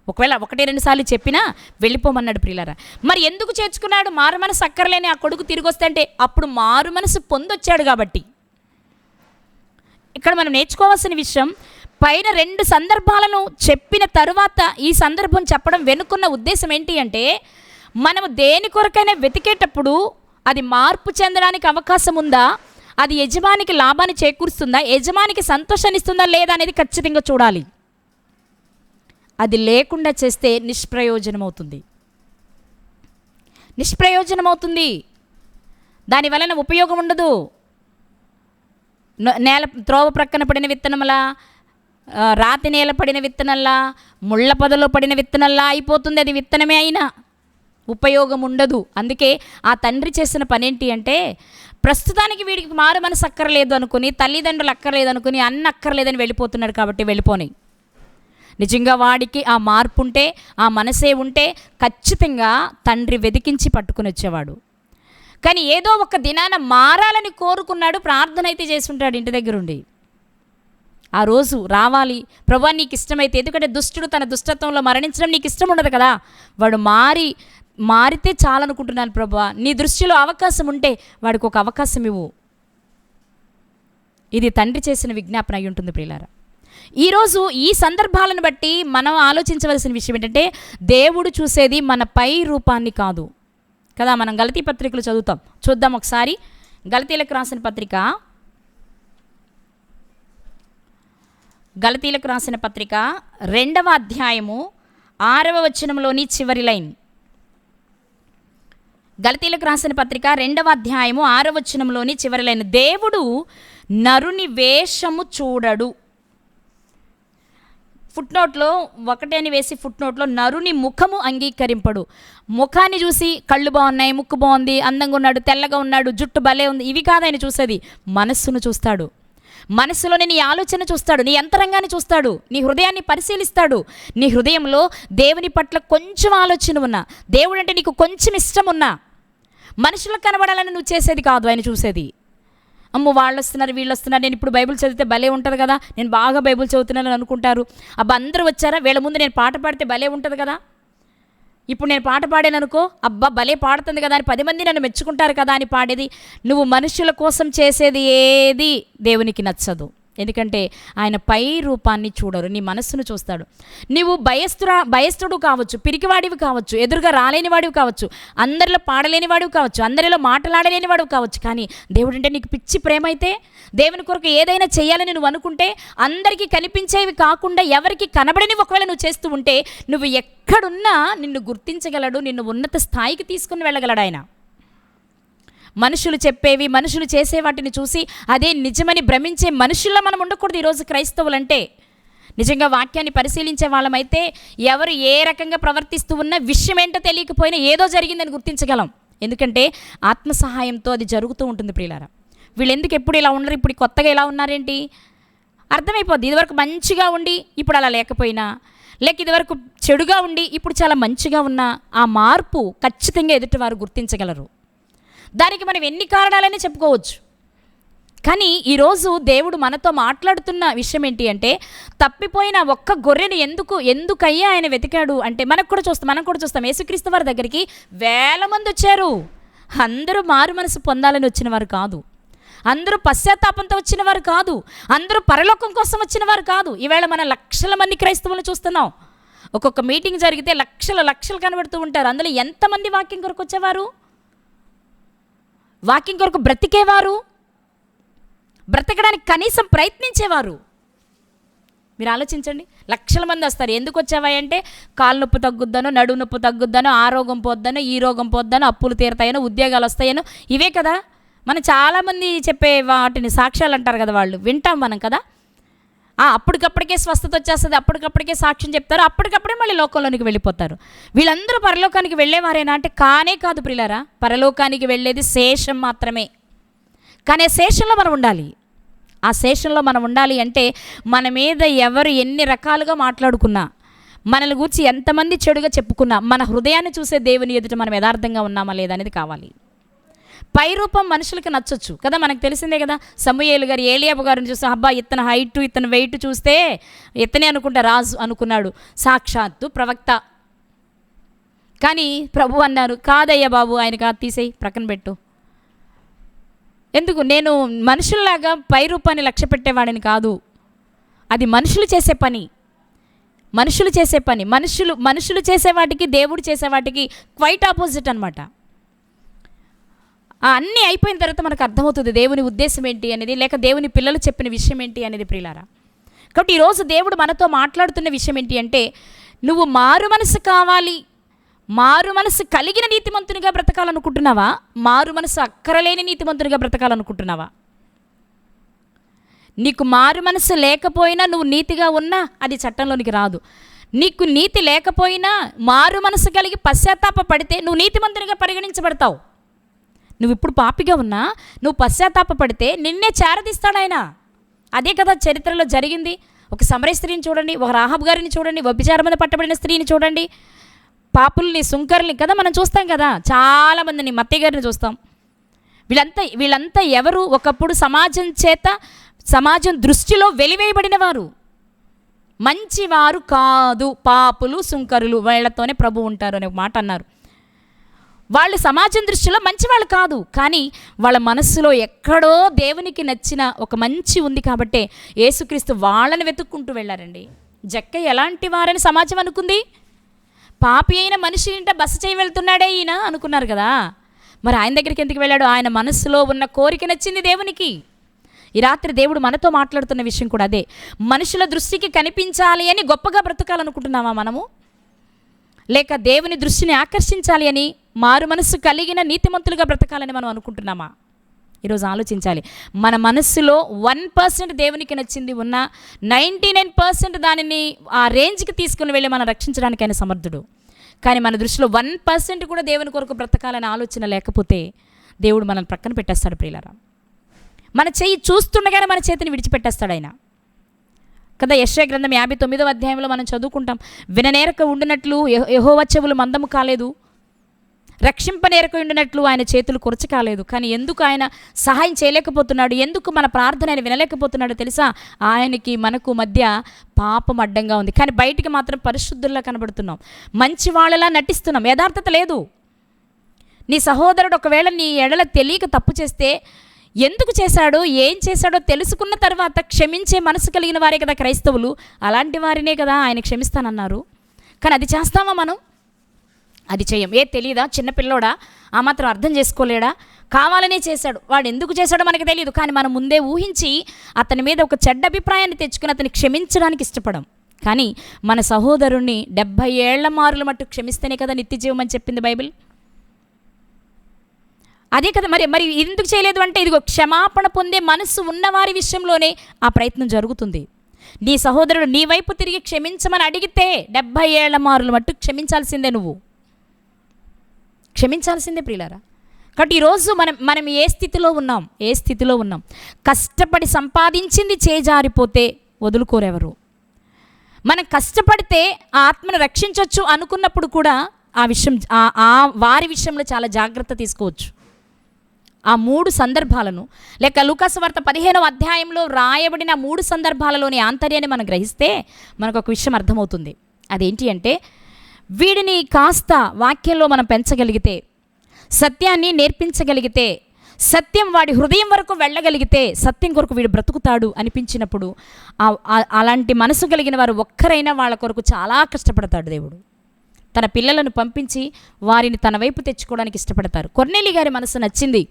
Speaker 1: ఒకవేళ 1-2 సార్లు చెప్పినా వెళ్ళిపోమన్నాడు ప్రియులారా. మరి ఎందుకు చేర్చుకున్నాడు? మారు మనసు అక్కర్లేని ఆ కొడుకు తిరిగి వస్తే అంటే అప్పుడు మారు మనసు పొందొచ్చాడు కాబట్టి. ఇక్కడ మనం నేర్చుకోవాల్సిన విషయం, పైన 2 సందర్భాలను చెప్పిన తరువాత ఈ సందర్భం చెప్పడం వెనుకున్న ఉద్దేశం ఏంటి అంటే, మనము దేని కొరకైనా వెతికేటప్పుడు అది మార్పు చెందడానికి అవకాశం ఉందా, అది యజమానికి లాభాన్ని చేకూరుస్తుందా, యజమానికి సంతోషాన్ని ఇస్తుందా లేదా అనేది ఖచ్చితంగా చూడాలి. అది లేకుండా చేస్తే నిష్ప్రయోజనమవుతుంది. దాని వలన ఉపయోగం ఉండదు. నేల త్రోవ ప్రక్కన పడిన విత్తనములా, రాతి నేల పడిన విత్తనల్లా, ముళ్ళ పొదలో పడిన విత్తనల్లా అయిపోతుంది. అది విత్తనమే అయినా ఉపయోగం ఉండదు. అందుకే ఆ తండ్రి చేసిన పని ఏంటి అంటే, ప్రస్తుతానికి వీడికి మారు మనసు అక్కర్లేదు అనుకుని, తల్లిదండ్రులు అక్కర్లేదు అనుకుని, అన్న అక్కర్లేదని వెళ్ళిపోతున్నాడు. కాబట్టి వెళ్ళిపోని. నిజంగా వాడికి ఆ మార్పు ఉంటే, ఆ మనసే ఉంటే ఖచ్చితంగా తండ్రి వెతికించి పట్టుకుని వచ్చేవాడు. కానీ ఏదో ఒక దినాన మారాలని కోరుకున్నాడు, ప్రార్థన అయితే చేసి ఉంటాడు ఇంటి దగ్గరుండి. ఆ రోజు రావాలి ప్రభువా నీకు ఇష్టమైతే. ఎందుకంటే దుష్టుడు తన దుష్టత్వంలో మరణించడం నీకు ఇష్టం ఉండదు కదా. వాడు మారితే చాలనుకుంటున్నాను ప్రభువా, నీ దృష్టిలో అవకాశం ఉంటే వాడికి ఒక అవకాశం ఇవ్వు. ఇది తండ్రి చేసిన విజ్ఞాపన అయి ఉంటుంది ప్రియులారా. ఈరోజు ఈ సందర్భాలను బట్టి మనం ఆలోచించవలసిన విషయం ఏంటంటే, దేవుడు చూసేది మన పై రూపాన్ని కాదు కదా. మనం గలతీ పత్రికలు చూద్దాం ఒకసారి. గలతీలకు రాసిన పత్రిక 2వ అధ్యాయము 6వ వచనంలోని చివరి లైన్. గలతీలకు రాసిన పత్రిక 2వ అధ్యాయము 6వ వచనంలోని చివరి లైన్. దేవుడు నరుని వేషము చూడడు. ఫుట్నోట్లో 1 అని వేసి ఫుట్నోట్లో నరుని ముఖము అంగీకరింపడు. ముఖాన్ని చూసి కళ్ళు బాగున్నాయి, ముక్కు బాగుంది, అందంగా ఉన్నాడు, తెల్లగా ఉన్నాడు, జుట్టు భలే ఉంది, ఇవి కాదు ఆయన చూసేది. మనస్సును చూస్తాడు. మనస్సులోని నీ ఆలోచన చూస్తాడు, నీ అంతరంగాన్ని చూస్తాడు, నీ హృదయాన్ని పరిశీలిస్తాడు. నీ హృదయంలో దేవుని పట్ల కొంచెం ఆలోచన ఉన్నా, దేవుడు అంటే నీకు కొంచెం ఇష్టం ఉన్నా, మనుషులకు కనబడాలని నువ్వు చేసేది కాదు ఆయన చూసేది. అమ్మో వాళ్ళు వస్తున్నారు, వీళ్ళు వస్తున్నారు, నేను ఇప్పుడు బైబిల్ చదివితే భలే ఉంటుంది కదా, నేను బాగా బైబిల్ చదువుతున్నానని అనుకుంటారు. అబ్బా అందరూ వచ్చారా, వీళ్ళ ముందు నేను పాట పాడితే భలే ఉంటుంది కదా, ఇప్పుడు నేను పాట పాడాను అనుకో, అబ్బా భలే పాడుతుంది కదా అని 10 మంది నన్ను మెచ్చుకుంటారు కదా అని పాడేది. నువ్వు మనుషుల కోసం చేసేది ఏది దేవునికి నచ్చదు. ఎందుకంటే ఆయన పై రూపాన్ని చూడరు, నీ మనస్సును చూస్తాడు. నీవు భయస్థుడు కావచ్చు, పిరికివాడివి కావచ్చు, ఎదురుగా రాలేని వాడివి కావచ్చు, అందరిలో పాడలేని వాడివి కావచ్చు, అందరిలో మాట్లాడలేని వాడివి కావచ్చు. కానీ దేవుడు అంటే నీకు పిచ్చి ప్రేమ అయితే, దేవుని కొరకు ఏదైనా చేయాలని నువ్వు అనుకుంటే, అందరికీ కనిపించేవి కాకుండా ఎవరికి కనబడని ఒకవేళ నువ్వు చేస్తూ ఉంటే, నువ్వు ఎక్కడున్నా నిన్ను గుర్తించగలడు, నిన్ను ఉన్నత స్థాయికి తీసుకుని వెళ్ళగలడు ఆయన. మనుషులు చెప్పేవి, మనుషులు చేసే వాటిని చూసి అదే నిజమని భ్రమించే మనుషుల్లో మనం ఉండకూడదు. ఈరోజు క్రైస్తవులంటే నిజంగా వాక్యాన్ని పరిశీలించే వాళ్ళమైతే ఎవరు ఏ రకంగా ప్రవర్తిస్తూ ఉన్న విషయం ఏంటో తెలియకపోయినా ఏదో జరిగిందని గుర్తించగలం. ఎందుకంటే ఆత్మ సహాయంతో అది జరుగుతూ ఉంటుంది ప్రియులారా. వీళ్ళు ఎందుకు ఎప్పుడు ఇలా ఉన్నారు, ఇప్పుడు కొత్తగా ఇలా ఉన్నారేంటి అర్థమైపోద్ది. ఇదివరకు మంచిగా ఉండి ఇప్పుడు అలా లేకపోయినా, లేక ఇదివరకు చెడుగా ఉండి ఇప్పుడు చాలా మంచిగా ఉన్నా, ఆ మార్పు ఖచ్చితంగా ఎదుటివారు గుర్తించగలరు. దానికి మనం ఎన్ని కారణాలని చెప్పుకోవచ్చు. కానీ ఈరోజు దేవుడు మనతో మాట్లాడుతున్న విషయం ఏంటి అంటే, తప్పిపోయిన ఒక్క గొర్రెను ఎందుకయ్యా ఆయన వెతికాడు అంటే, మనం కూడా చూస్తాం యేసుక్రీస్తు వారి దగ్గరికి వేల మంది వచ్చారు. అందరూ మారు మనసు పొందాలని వచ్చిన వారు కాదు, అందరూ పశ్చాత్తాపంతో వచ్చిన వారు కాదు, అందరూ పరలోకం కోసం వచ్చిన వారు కాదు. ఈవేళ మన లక్షల మంది క్రైస్తవులను చూస్తున్నాం. ఒక్కొక్క మీటింగ్ జరిగితే లక్షలు కనబడుతూ ఉంటారు. అందులో ఎంతమంది వాక్యం కొరకు వచ్చేవారు, వాక్యం కొరకు బ్రతికేవారు, బ్రతకడానికి కనీసం ప్రయత్నించేవారు? మీరు ఆలోచించండి. లక్షల మంది వస్తారు. ఎందుకు వచ్చావా అంటే, కాలు నొప్పి తగ్గుద్దనో, నడుము నొప్పి తగ్గుద్దనో, ఆ రోగం పోద్దనో, ఈ రోగం పోద్దనో, అప్పులు తీరుతాయనో, ఉద్యోగాలు వస్తాయనో, ఇవే కదా మనం చాలామంది చెప్పే వాటిని సాక్ష్యాలు అంటారు కదా, వాళ్ళు వింటాం మనం కదా. అప్పటికప్పటికే స్వస్థత వచ్చేస్తుంది, అప్పటికప్పటికే సాక్ష్యం చెప్తారు, అప్పటికప్పుడే మళ్ళీ లోకంలోనికి వెళ్ళిపోతారు. వీళ్ళందరూ పరలోకానికి వెళ్ళేవారేనా అంటే కానే కాదు ప్రియులారా. పరలోకానికి వెళ్ళేది శేషం మాత్రమే. కానీ ఆ శేషంలో మనం ఉండాలి. ఆ శేషంలో మనం ఉండాలి అంటే, మన మీద ఎవరు ఎన్ని రకాలుగా మాట్లాడుకున్నా, మనల్ని గురించి ఎంతమంది చెడుగా చెప్పుకున్నా, మన హృదయాన్ని చూసే దేవుని ఎదుట మనం యథార్థంగా ఉన్నామా లేదా అనేది కావాలి. పై రూపం మనుషులకి నచ్చొచ్చు కదా, మనకు తెలిసిందే కదా. సమూయేలు గారు ఏలియాబు గారిని చూస్తే అబ్బా ఇతని హైట్ ఇతని వెయిట్ చూస్తే ఇతనే అనుకుంటా రాజు అనుకున్నాడు, సాక్షాత్తు ప్రవక్త. కానీ ప్రభు అన్నారు, కాదయ్యా బాబు, ఆయన కాదు, తీసేయి, ప్రక్కన పెట్టు. ఎందుకు? నేను మనుషుల్లాగా పై రూపాన్ని లక్ష్య పెట్టేవాడిని కాదు. అది మనుషులు చేసే పని, మనుషులు చేసే పని. మనుషులు చేసే వాటికి దేవుడు చేసే వాటికి క్వైట్ ఆపోజిట్ అనమాట. అన్నీ అయిపోయిన తర్వాత మనకు అర్థమవుతుంది దేవుని ఉద్దేశం ఏంటి అనేది, లేక దేవుని పిల్లలు చెప్పిన విషయం ఏంటి అనేది ప్రియులారా. కాబట్టి ఈరోజు దేవుడు మనతో మాట్లాడుతున్న విషయం ఏంటి అంటే, నువ్వు మారు మనసు కావాలి, మారు మనసు కలిగిన నీతిమంతునిగా బ్రతకాలనుకుంటున్నావా, మారు మనసు అక్కరలేని నీతిమంతునిగా బ్రతకాలనుకుంటున్నావా? నీకు మారు మనసు లేకపోయినా నువ్వు నీతిగా ఉన్నా అది చట్టంలోనికి రాదు. నీకు నీతి లేకపోయినా మారు మనసు కలిగి పశ్చాత్తాప పడితే నువ్వు నీతిమంతునిగా పరిగణించబడతావు. నువ్వు ఇప్పుడు పాపిగా ఉన్నా నువ్వు పశ్చాత్తాప పడితే నిన్నే చేరదీస్తాడు ఆయన. అదే కదా చరిత్రలో జరిగింది. ఒక సమరయ స్త్రీని చూడండి, ఒక రాహాబు గారిని చూడండి, వ్యభిచారం మీద పట్టబడిన స్త్రీని చూడండి, పాపుల్ని సుంకర్ని కదా మనం చూస్తాం కదా, చాలామందిని, మత్తయ్య గారిని చూస్తాం. వీళ్ళంతా ఎవరు? ఒకప్పుడు సమాజం దృష్టిలో వెలివేయబడిన వారు, మంచివారు కాదు, పాపులు సుంకరులు, వీళ్లతోనే ప్రభు ఉంటారు అనే మాట అన్నారు. వాళ్ళు సమాజం దృష్టిలో మంచివాళ్ళు కాదు, కానీ వాళ్ళ మనస్సులో ఎక్కడో దేవునికి నచ్చిన ఒక మంచి ఉంది కాబట్టే యేసుక్రీస్తు వాళ్ళని వెతుక్కుంటూ వెళ్ళారండి. జక్కయ్య ఎలాంటి వారని సమాజం అనుకుంది? పాపి అయిన మనిషి ఇంట బస చేయి వెళ్తున్నాడే ఈయన అనుకున్నారు కదా. మరి ఆయన దగ్గరికి ఎందుకు వెళ్ళాడు? ఆయన మనస్సులో ఉన్న కోరిక నచ్చింది దేవునికి. ఈ రాత్రి దేవుడు మనతో మాట్లాడుతున్న విషయం కూడా అదే. మనుషుల దృష్టికి కనిపించాలి అని గొప్పగా బ్రతకాలనుకుంటున్నామా మనము, లేక దేవుని దృష్టిని ఆకర్షించాలి అని మారు మనస్సు కలిగిన నీతిమంతులుగా బ్రతకాలని మనం అనుకుంటున్నామా? ఈరోజు ఆలోచించాలి. మన మనస్సులో 1% దేవునికి నచ్చింది ఉన్నా 99% దానిని ఆ రేంజ్కి తీసుకుని వెళ్ళి మనం రక్షించడానికి ఆయన సమర్థుడు. కానీ మన దృష్టిలో 1% కూడా దేవుని కొరకు బ్రతకాలని ఆలోచన లేకపోతే దేవుడు మనల్ని ప్రక్కన పెట్టేస్తాడు ప్రియులారా. మన చెయ్యి చూస్తుండగానే మన చేతిని విడిచిపెట్టేస్తాడు ఆయన కదా. యెషయా గ్రంథం 59వ అధ్యాయంలో మనం చదువుకుంటాం, విననేరక ఉండినట్లు యెహోవా చెవులు మందము కాలేదు, రక్షింపనేరక ఉండినట్లు ఆయన చేతులు కురచ కాలేదు. కానీ ఎందుకు ఆయన సహాయం చేయలేకపోతున్నాడు, ఎందుకు మన ప్రార్థన ఆయన వినలేకపోతున్నాడో తెలుసా? ఆయనకి మనకు మధ్య పాపం అడ్డంగా ఉంది. కానీ బయటికి మాత్రం పరిశుద్ధుల్లా కనబడుతున్నాం, మంచి వాళ్ళలా నటిస్తున్నాం. యథార్థత లేదు. నీ సహోదరుడు ఒకవేళ నీ ఎడల తెలియక తప్పు చేస్తే ఎందుకు చేశాడో, ఏం చేశాడో తెలుసుకున్న తర్వాత క్షమించే మనసు కలిగిన వారే కదా క్రైస్తవులు. అలాంటి వారినే కదా ఆయన క్షమిస్తానన్నారు. కానీ అది చేస్తామా మనం? అది చెయ్యం. తెలియదా? చిన్నపిల్లోడా ఆ మాత్రం అర్థం చేసుకోలేడా? కావాలనే చేశాడు, వాడు ఎందుకు చేశాడో మనకు తెలియదు. కానీ మనం ముందే ఊహించి అతని మీద ఒక చెడ్డ అభిప్రాయాన్ని తెచ్చుకుని అతన్ని క్షమించడానికి ఇష్టపడం. కానీ మన సహోదరుణ్ణి 70 ఏళ్ల మారుల మట్టు క్షమిస్తేనే కదా నిత్య జీవం అని చెప్పింది బైబిల్. అదే కదా. మరి ఎందుకు చేయలేదు అంటే, ఇదిగో క్షమాపణ పొందే మనస్సు ఉన్నవారి విషయంలోనే ఆ ప్రయత్నం జరుగుతుంది. నీ సహోదరుడు నీ వైపు తిరిగి క్షమించమని అడిగితే 70 ఏళ్ల మారుల మట్టు క్షమించాల్సిందే, నువ్వు క్షమించాల్సిందే ప్రియులారా. కాబట్టి ఈరోజు మనం ఏ స్థితిలో ఉన్నాం? కష్టపడి సంపాదించింది చేజారిపోతే వదులుకోరెవరు? మనం కష్టపడితే ఆ ఆత్మను రక్షించవచ్చు అనుకున్నప్పుడు కూడా ఆ విషయం వారి విషయంలో చాలా జాగ్రత్త తీసుకోవచ్చు. ఆ 3 సందర్భాలను, లేక లూకాసు వార్త 15వ అధ్యాయంలో రాయబడిన 3 సందర్భాలలోని ఆంతర్యాన్ని మనం గ్రహిస్తే మనకు ఒక విషయం అర్థమవుతుంది. అదేంటి అంటే, వీడిని కాస్త వాక్యంలో మనం పెంచగలిగితే, సత్యాన్ని నేర్పించగలిగితే, సత్యం వాడి హృదయం వరకు వెళ్ళగలిగితే సత్యం కొరకు వీడు బ్రతుకుతాడు అనిపించినప్పుడు అలాంటి మనసు కలిగిన వారు ఒక్కరైనా వాళ్ళ కొరకు చాలా కష్టపడతాడు దేవుడు. తన పిల్లలను పంపించి వారిని తన వైపు తెచ్చుకోవడానికి ఇష్టపడతారు. కొర్నేలి గారి మనసు నచ్చింది.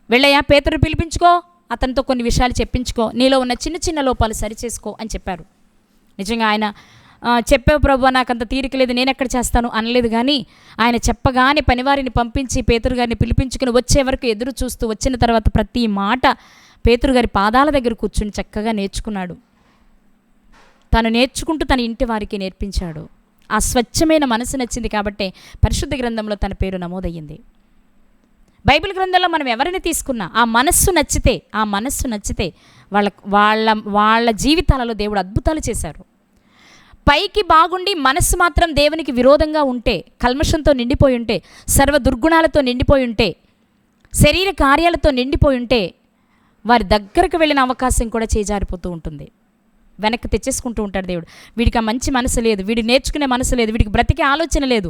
Speaker 1: వెళ్ళయ్యా, పేతురుని పిలిపించుకో, అతనితో కొన్ని విషయాలు చెప్పించుకో, నీలో ఉన్న చిన్న చిన్న లోపాలు సరిచేసుకో అని చెప్పారు. నిజంగా ఆయన చెప్పావు ప్రభు, నాకు అంత తీరిక లేదు, నేను ఎక్కడ చేస్తాను అనలేదు. కానీ ఆయన చెప్పగానే పనివారిని పంపించి పేతురు గారిని పిలిపించుకుని వచ్చే వరకు ఎదురు చూస్తూ, వచ్చిన తర్వాత ప్రతి మాట పేతురు గారి పాదాల దగ్గర కూర్చుని చక్కగా నేర్చుకున్నాడు. తను నేర్చుకుంటూ తన ఇంటి వారికి నేర్పించాడు. ఆ స్వచ్ఛమైన మనసు నచ్చింది కాబట్టే పరిశుద్ధ గ్రంథంలో తన పేరు నమోదయ్యింది. బైబిల్ గ్రంథంలో మనం ఎవరిని తీసుకున్నా ఆ మనస్సు నచ్చితే వాళ్ళ జీవితాలలో దేవుడు అద్భుతాలు చేశారు. పైకి బాగుండి మనస్సు మాత్రం దేవునికి విరోధంగా ఉంటే, కల్మషంతో నిండిపోయి ఉంటే, సర్వ దుర్గుణాలతో నిండిపోయి ఉంటే శరీర కార్యాలతో నిండిపోయి ఉంటే వారి దగ్గరకు వెళ్ళిన అవకాశం కూడా చేజారిపోతూ ఉంటుంది. వెనక్కి తెచ్చేసుకుంటూ ఉంటాడు దేవుడు. వీడికి ఆ మంచి మనసు లేదు, వీడు నేర్చుకునే మనసు లేదు, వీడికి బ్రతికే ఆలోచన లేదు,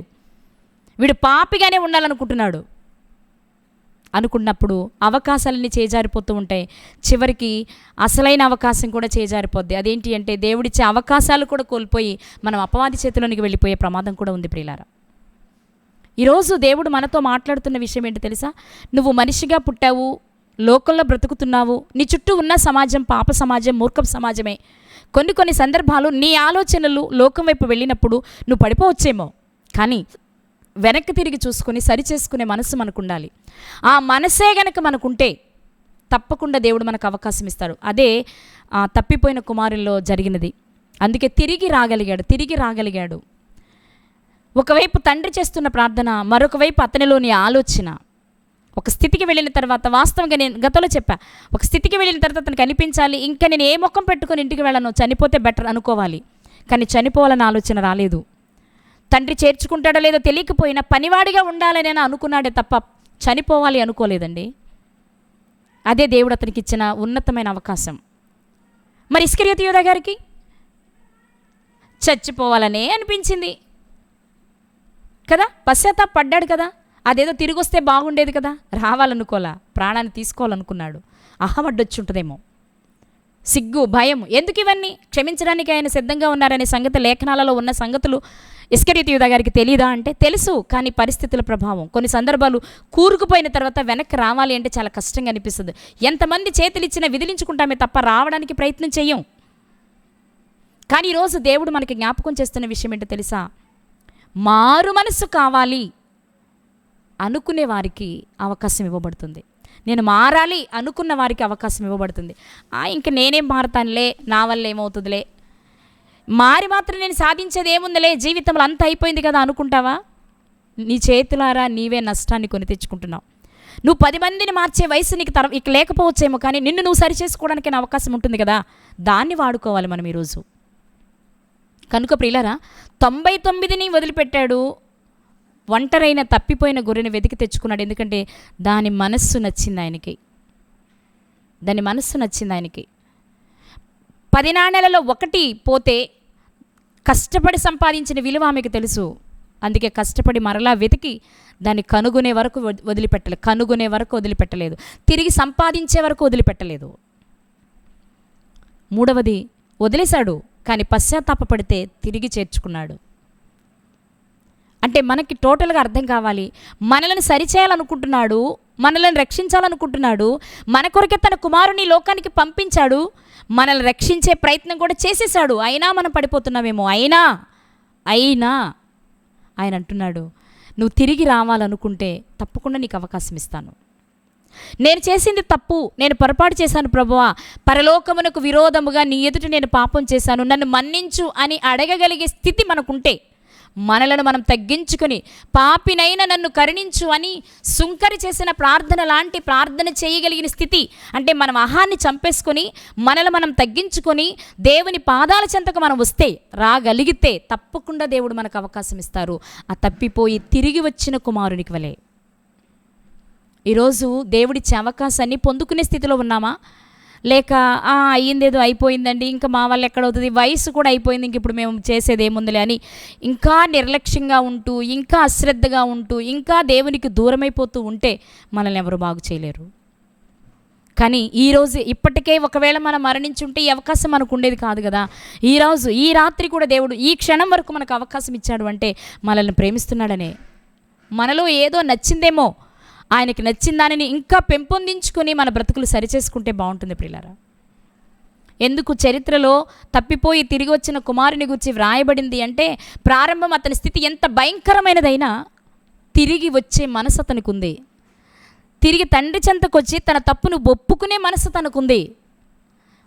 Speaker 1: వీడు పాపిగానే ఉండాలనుకుంటున్నాడు అనుకున్నప్పుడు అవకాశాలన్నీ చేజారిపోతూ ఉంటాయి. చివరికి అసలైన అవకాశం కూడా చేజారిపోద్ది. అదేంటి అంటే దేవుడిచ్చే అవకాశాలు కూడా కోల్పోయి మనం అపవాది చేతిలోనికి వెళ్ళిపోయే ప్రమాదం కూడా ఉంది ప్రియులారా. ఈరోజు దేవుడు మనతో మాట్లాడుతున్న విషయం ఏంటి తెలుసా? నువ్వు మనిషిగా పుట్టావు, లోకంలో బ్రతుకుతున్నావు, నీ చుట్టూ ఉన్న సమాజం పాప సమాజం, మూర్ఖపు సమాజమే. కొన్ని సందర్భాలు నీ ఆలోచనలు లోకం వైపు వెళ్ళినప్పుడు నువ్వు పడిపోవచ్చేమో, కానీ వెనక్కి తిరిగి చూసుకొని సరిచేసుకునే మనసు మనకు ఉండాలి. ఆ మనసే గనక మనకుంటే తప్పకుండా దేవుడు మనకు అవకాశం ఇస్తాడు. అదే తప్పిపోయిన కుమారుల్లో జరిగినది. అందుకే తిరిగి రాగలిగాడు. ఒకవైపు తండ్రి చేస్తున్న ప్రార్థన, మరొక వైపు అతనిలోని ఆలోచన. ఒక స్థితికి వెళ్ళిన తర్వాత, వాస్తవంగా నేను గతంలో చెప్పా, ఒక స్థితికి వెళ్ళిన తర్వాత అతనికి అనిపించాలి, ఇంకా నేను ఏ ముఖం పెట్టుకొని ఇంటికి వెళ్ళను, చనిపోతే బెటర్ అనుకోవాలి. కానీ చనిపోవాలన్న ఆలోచన రాలేదు. తండ్రి చేర్చుకుంటాడో లేదో తెలియకపోయినా పనివాడిగా ఉండాలని అనుకున్నాడే తప్ప చనిపోవాలి అనుకోలేదండి. అదే దేవుడు అతనికి ఇచ్చిన ఉన్నతమైన అవకాశం. మరి ఇస్కరియోతు యూదా గారికి చచ్చిపోవాలనే అనిపించింది కదా, పశ్చాత్తాపడ్డాడు కదా, అదేదో తిరిగి వస్తే బాగుండేది కదా, రావాలనుకోలా, ప్రాణాన్ని తీసుకోవాలనుకున్నాడు. అహమడ్డొచ్చుంటుందేమో, సిగ్గు, భయం. ఎందుకు ఇవన్నీ? క్షమించడానికి ఆయన సిద్ధంగా ఉన్నారనే సంగతి, లేఖనాలలో ఉన్న సంగతులు ఇస్కరియోతు యూదా గారికి తెలీదా అంటే తెలుసు. కానీ పరిస్థితుల ప్రభావం, కొన్ని సందర్భాలు కూరుకుపోయిన తర్వాత వెనక్కి రావాలి అంటే చాలా కష్టంగా అనిపిస్తుంది. ఎంతమంది చేతులు ఇచ్చినా విదిలించుకుంటామే తప్ప రావడానికి ప్రయత్నం చెయ్యం. కానీ ఈరోజు దేవుడు మనకి జ్ఞాపకం చేస్తున్న విషయం ఏంటో తెలుసా? మారు మనసు కావాలి అనుకునే వారికి అవకాశం ఇవ్వబడుతుంది. నేను మారాలి అనుకున్న వారికి అవకాశం ఇవ్వబడుతుంది. ఇంక నేనేం మారతానులే, నా వల్ల ఏమవుతుందిలే, మారి మాత్రం నేను సాధించేది ఏముందిలే, జీవితంలో అంతా అయిపోయింది కదా అనుకుంటావా? నీ చేతులారా నీవే నష్టాన్ని కొని తెచ్చుకుంటున్నావు. నువ్వు 10 మందిని మార్చే వయసు నీకు ఇక లేకపోవచ్చేమో, కానీ నిన్ను నువ్వు సరి చేసుకోవడానికి అవకాశం ఉంటుంది కదా, దాన్ని వాడుకోవాలి మనం ఈరోజు. కనుక ప్రియులారా, 99ని వదిలిపెట్టాడు, ఒంటరైన తప్పిపోయిన గొర్రెని వెతికి తెచ్చుకున్నాడు. ఎందుకంటే దాని మనస్సు నచ్చింది ఆయనకి. 10 నాణేలలో 1 పోతే కష్టపడి సంపాదించిన విలువ ఆమెకు తెలుసు. అందుకే కష్టపడి మరలా వెతికి దాన్ని కనుగొనే వరకు వదిలిపెట్టలేదు, తిరిగి సంపాదించే వరకు వదిలిపెట్టలేదు. 3వది వదిలేశాడు, కానీ పశ్చాత్తాపపడితే తిరిగి చేర్చుకున్నాడు. అంటే మనకి టోటల్గా అర్థం కావాలి, మనల్ని సరిచేయాలనుకుంటున్నాడు, మనల్ని రక్షించాలనుకుంటున్నాడు, మన కొరకే తన కుమారుని లోకానికి పంపించాడు, మనల్ని రక్షించే ప్రయత్నం కూడా చేసేసాడు. అయినా మనం పడిపోతున్నామేమో, అయినా ఆయన అంటున్నాడు, నువ్వు తిరిగి రావాలనుకుంటే తప్పకుండా నీకు అవకాశం ఇస్తాను. నేను చేసింది తప్పు, నేను పొరపాటు చేశాను ప్రభువా, పరలోకమునకు విరోధముగా నీ ఎదుట నేను పాపం చేశాను, నన్ను మన్నించు అని అడగగలిగే స్థితి మనకుంటే, మనలను మనం తగ్గించుకొని పాపినైనా నన్ను కరుణించు అని సుంకరి చేసిన ప్రార్థన లాంటి ప్రార్థన చేయగలిగిన స్థితి, అంటే మనం అహాన్ని చంపేసుకొని మనల్ని మనం తగ్గించుకొని దేవుని పాదాల చెంతకు మనం వస్తే, రాగలిగితే తప్పకుండా దేవుడు మనకు అవకాశం ఇస్తారు. ఆ తప్పిపోయి తిరిగి వచ్చిన కుమారునికి వలె ఈరోజు దేవుడిచ్చే అవకాశాన్ని పొందుకునే స్థితిలో ఉన్నామా? లేక అయ్యిందేదో అయిపోయిందండి, ఇంకా మా వల్ల ఎక్కడవుతుంది, వయసు కూడా అయిపోయింది, ఇంక ఇప్పుడు మేము చేసేది ఏముందిలే అని ఇంకా నిర్లక్ష్యంగా ఉంటూ, ఇంకా అశ్రద్ధగా ఉంటూ, ఇంకా దేవునికి దూరమైపోతూ ఉంటే మనల్ని ఎవరు బాగు చేయలేరు. కానీ ఈరోజు ఇప్పటికే ఒకవేళ మనం మరణించుంటే ఈ అవకాశం మనకు ఉండేది కాదు కదా. ఈరోజు ఈ రాత్రి కూడా దేవుడు ఈ క్షణం వరకు మనకు అవకాశం ఇచ్చాడు అంటే మనల్ని ప్రేమిస్తున్నాడనే. మనలో ఏదో నచ్చిందేమో, ఆయనకి నచ్చిన దానిని ఇంకా పెంపొందించుకొని మన బ్రతుకులు సరిచేసుకుంటే బాగుంటుంది ప్రియులారా. ఎందుకు చరిత్రలో తప్పిపోయి తిరిగి వచ్చిన కుమారుని గురించి వ్రాయబడింది అంటే, ప్రారంభం అతని స్థితి ఎంత భయంకరమైనదైనా తిరిగి వచ్చే మనసు అతనికి ఉంది. తిరిగి తండ్రి చెంతకొచ్చి తన తప్పును ఒప్పుకునే మనసు తనకుంది.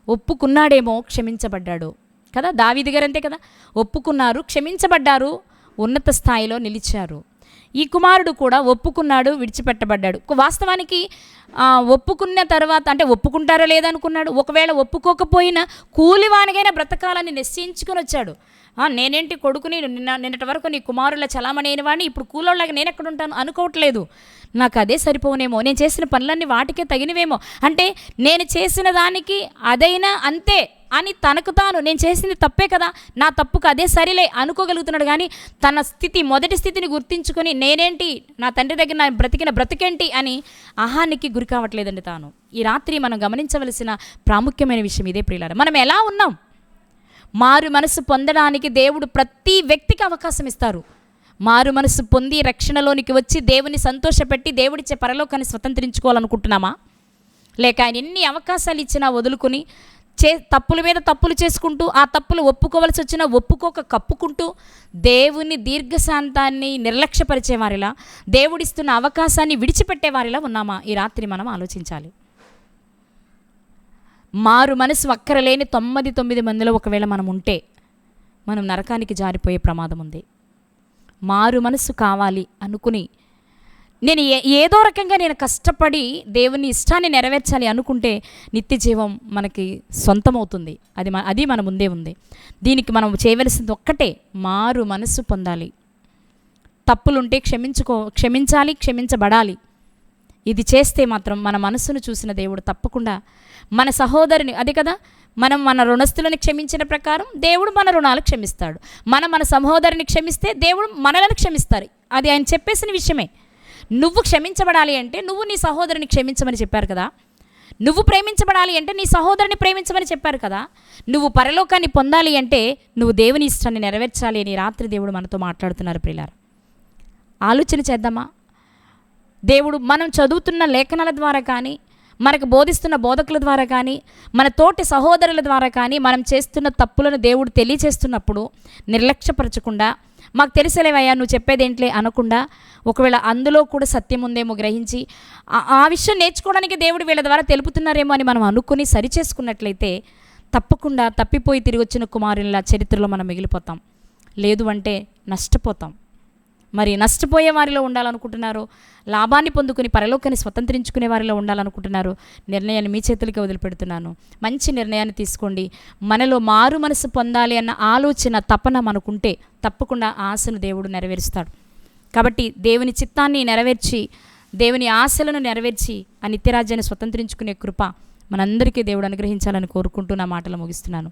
Speaker 1: ఒప్పుకున్నాడేమో, క్షమించబడ్డాడు కదా. దావీదు గారు అంతే కదా, ఒప్పుకున్నారు, క్షమించబడ్డారు, ఉన్నత స్థాయిలో నిలిచారు. ఈ కుమారుడు కూడా ఒప్పుకున్నాడు, విడిచిపెట్టబడ్డాడు. వాస్తవానికి ఒప్పుకున్న తర్వాత, అంటే ఒప్పుకుంటారో లేదనుకున్నాడు, ఒకవేళ ఒప్పుకోకపోయినా కూలివానిగైనా బ్రతకాలని నిశ్చయించుకొని వచ్చాడు. నేనేంటి కొడుకుని నిన్నటి వరకు నీ కుమారుల చలామణి అయిన వాడిని ఇప్పుడు కూలోళ్ళగా నేను ఎక్కడ ఉంటాను అనుకోవట్లేదు. నాకు అదే సరిపోనేమో, నేను చేసిన పనులన్నీ వాటికే తగినవేమో, అంటే నేను చేసిన దానికి అదైనా అంతే అని తనకు తాను నేను చేసింది తప్పే కదా, నా తప్పుకు అదే సరిలే అనుకోగలుగుతున్నాడు. కానీ తన స్థితి, మొదటి స్థితిని గుర్తించుకొని నేనేంటి, నా తండ్రి దగ్గర నా బ్రతికిన బ్రతికేంటి అని అహానికి గురి కావట్లేదండి తాను. ఈ రాత్రి మనం గమనించవలసిన ప్రాముఖ్యమైన విషయం ఇదే ప్రియులారా. మనం ఎలా ఉన్నాం? మారు మనసు పొందడానికి దేవుడు ప్రతి వ్యక్తికి అవకాశం ఇస్తారు. మారు మనసు పొంది రక్షణలోనికి వచ్చి దేవుని సంతోషపెట్టి దేవుడిచ్చే పరలోకాన్ని స్వతంత్రించుకోవాలనుకుంటున్నామా? లేక ఆయన ఎన్ని అవకాశాలు ఇచ్చినా వదులుకొని తప్పుల మీద తప్పులు చేసుకుంటూ, ఆ తప్పులు ఒప్పుకోవలసి వచ్చినా ఒప్పుకోక కప్పుకుంటూ, దేవుని దీర్ఘశాంతాన్ని నిర్లక్ష్యపరిచే వారిలా, దేవుడిస్తున్న అవకాశాన్ని విడిచిపెట్టే వారిలా ఉన్నామా? ఈ రాత్రి మనం ఆలోచించాలి. మారు మనసు అక్కరలేని 99 మందిలో ఒకవేళ మనం ఉంటే మనం నరకానికి జారిపోయే ప్రమాదం ఉంది. మారు మనసు కావాలి అనుకుని నేను ఏదో రకంగా నేను కష్టపడి దేవుని ఇష్టాన్ని నెరవేర్చాలి అనుకుంటే నిత్య జీవం మనకి సొంతమవుతుంది. అది మన ముందే ఉంది. దీనికి మనం చేయవలసింది ఒక్కటే, మారు మనసు పొందాలి. తప్పులుంటే క్షమించాలి, క్షమించబడాలి. ఇది చేస్తే మాత్రం మన మనసును చూసిన దేవుడు తప్పకుండా మన సహోదరుని, అది కదా, మనం మన రుణస్థులను క్షమించిన ప్రకారం దేవుడు మన రుణాలు క్షమిస్తాడు. మన సహోదరుని క్షమిస్తే దేవుడు మనలను క్షమిస్తారు. అది ఆయన చెప్పేసిన విషయమే. నువ్వు క్షమించబడాలి అంటే నువ్వు నీ సహోదరుని క్షమించమని చెప్పారు కదా. నువ్వు ప్రేమించబడాలి అంటే నీ సహోదరుని ప్రేమించమని చెప్పారు కదా. నువ్వు పరలోకాన్ని పొందాలి అంటే నువ్వు దేవుని ఇష్టాన్ని నెరవేర్చాలి అని రాత్రి దేవుడు మనతో మాట్లాడుతున్నారు ప్రియులారా. ఆలోచన చేద్దామా? దేవుడు మనం చదువుతున్న లేఖనాల ద్వారా కానీ, మనకు బోధిస్తున్న బోధకుల ద్వారా కానీ, మన తోటి సహోదరుల ద్వారా కానీ మనం చేస్తున్న తప్పులను దేవుడు తెలియచేస్తున్నప్పుడు నిర్లక్ష్యపరచకుండా, మాకు తెలిసేలేవయ్యా నువ్వు చెప్పేదేంట్లే అనకుండా, ఒకవేళ అందులో కూడా సత్యం ఉందేమో గ్రహించి ఆ విషయం నేర్చుకోవడానికి దేవుడు వీళ్ళ ద్వారా తెలుపుతున్నారేమో అని మనం అనుకుని సరిచేసుకున్నట్లయితే తప్పకుండా తప్పిపోయి తిరిగి వచ్చిన కుమారుల చరిత్రలో మనం మిగిలిపోతాం. లేదు అంటే నష్టపోతాం. మరి నష్టపోయే వారిలో ఉండాలనుకుంటున్నారు, లాభాన్ని పొందుకుని పరలోకాన్ని స్వతంత్రించుకునే వారిలో ఉండాలనుకుంటున్నారు, నిర్ణయాన్ని మీ చేతులకి వదిలిపెడుతున్నాను. మంచి నిర్ణయాన్ని తీసుకోండి. మనలో మారు మనసు పొందాలి అన్న ఆలోచన, తపన మనకుంటే తప్పకుండా ఆశను దేవుడు నెరవేరుస్తాడు. కాబట్టి దేవుని చిత్తాన్ని నెరవేర్చి, దేవుని ఆశలను నెరవేర్చి ఆ నిత్యరాజ్యాన్ని స్వతంత్రించుకునే కృప మనందరికీ దేవుడు అనుగ్రహించాలని కోరుకుంటూ నా మాటలు ముగిస్తున్నాను.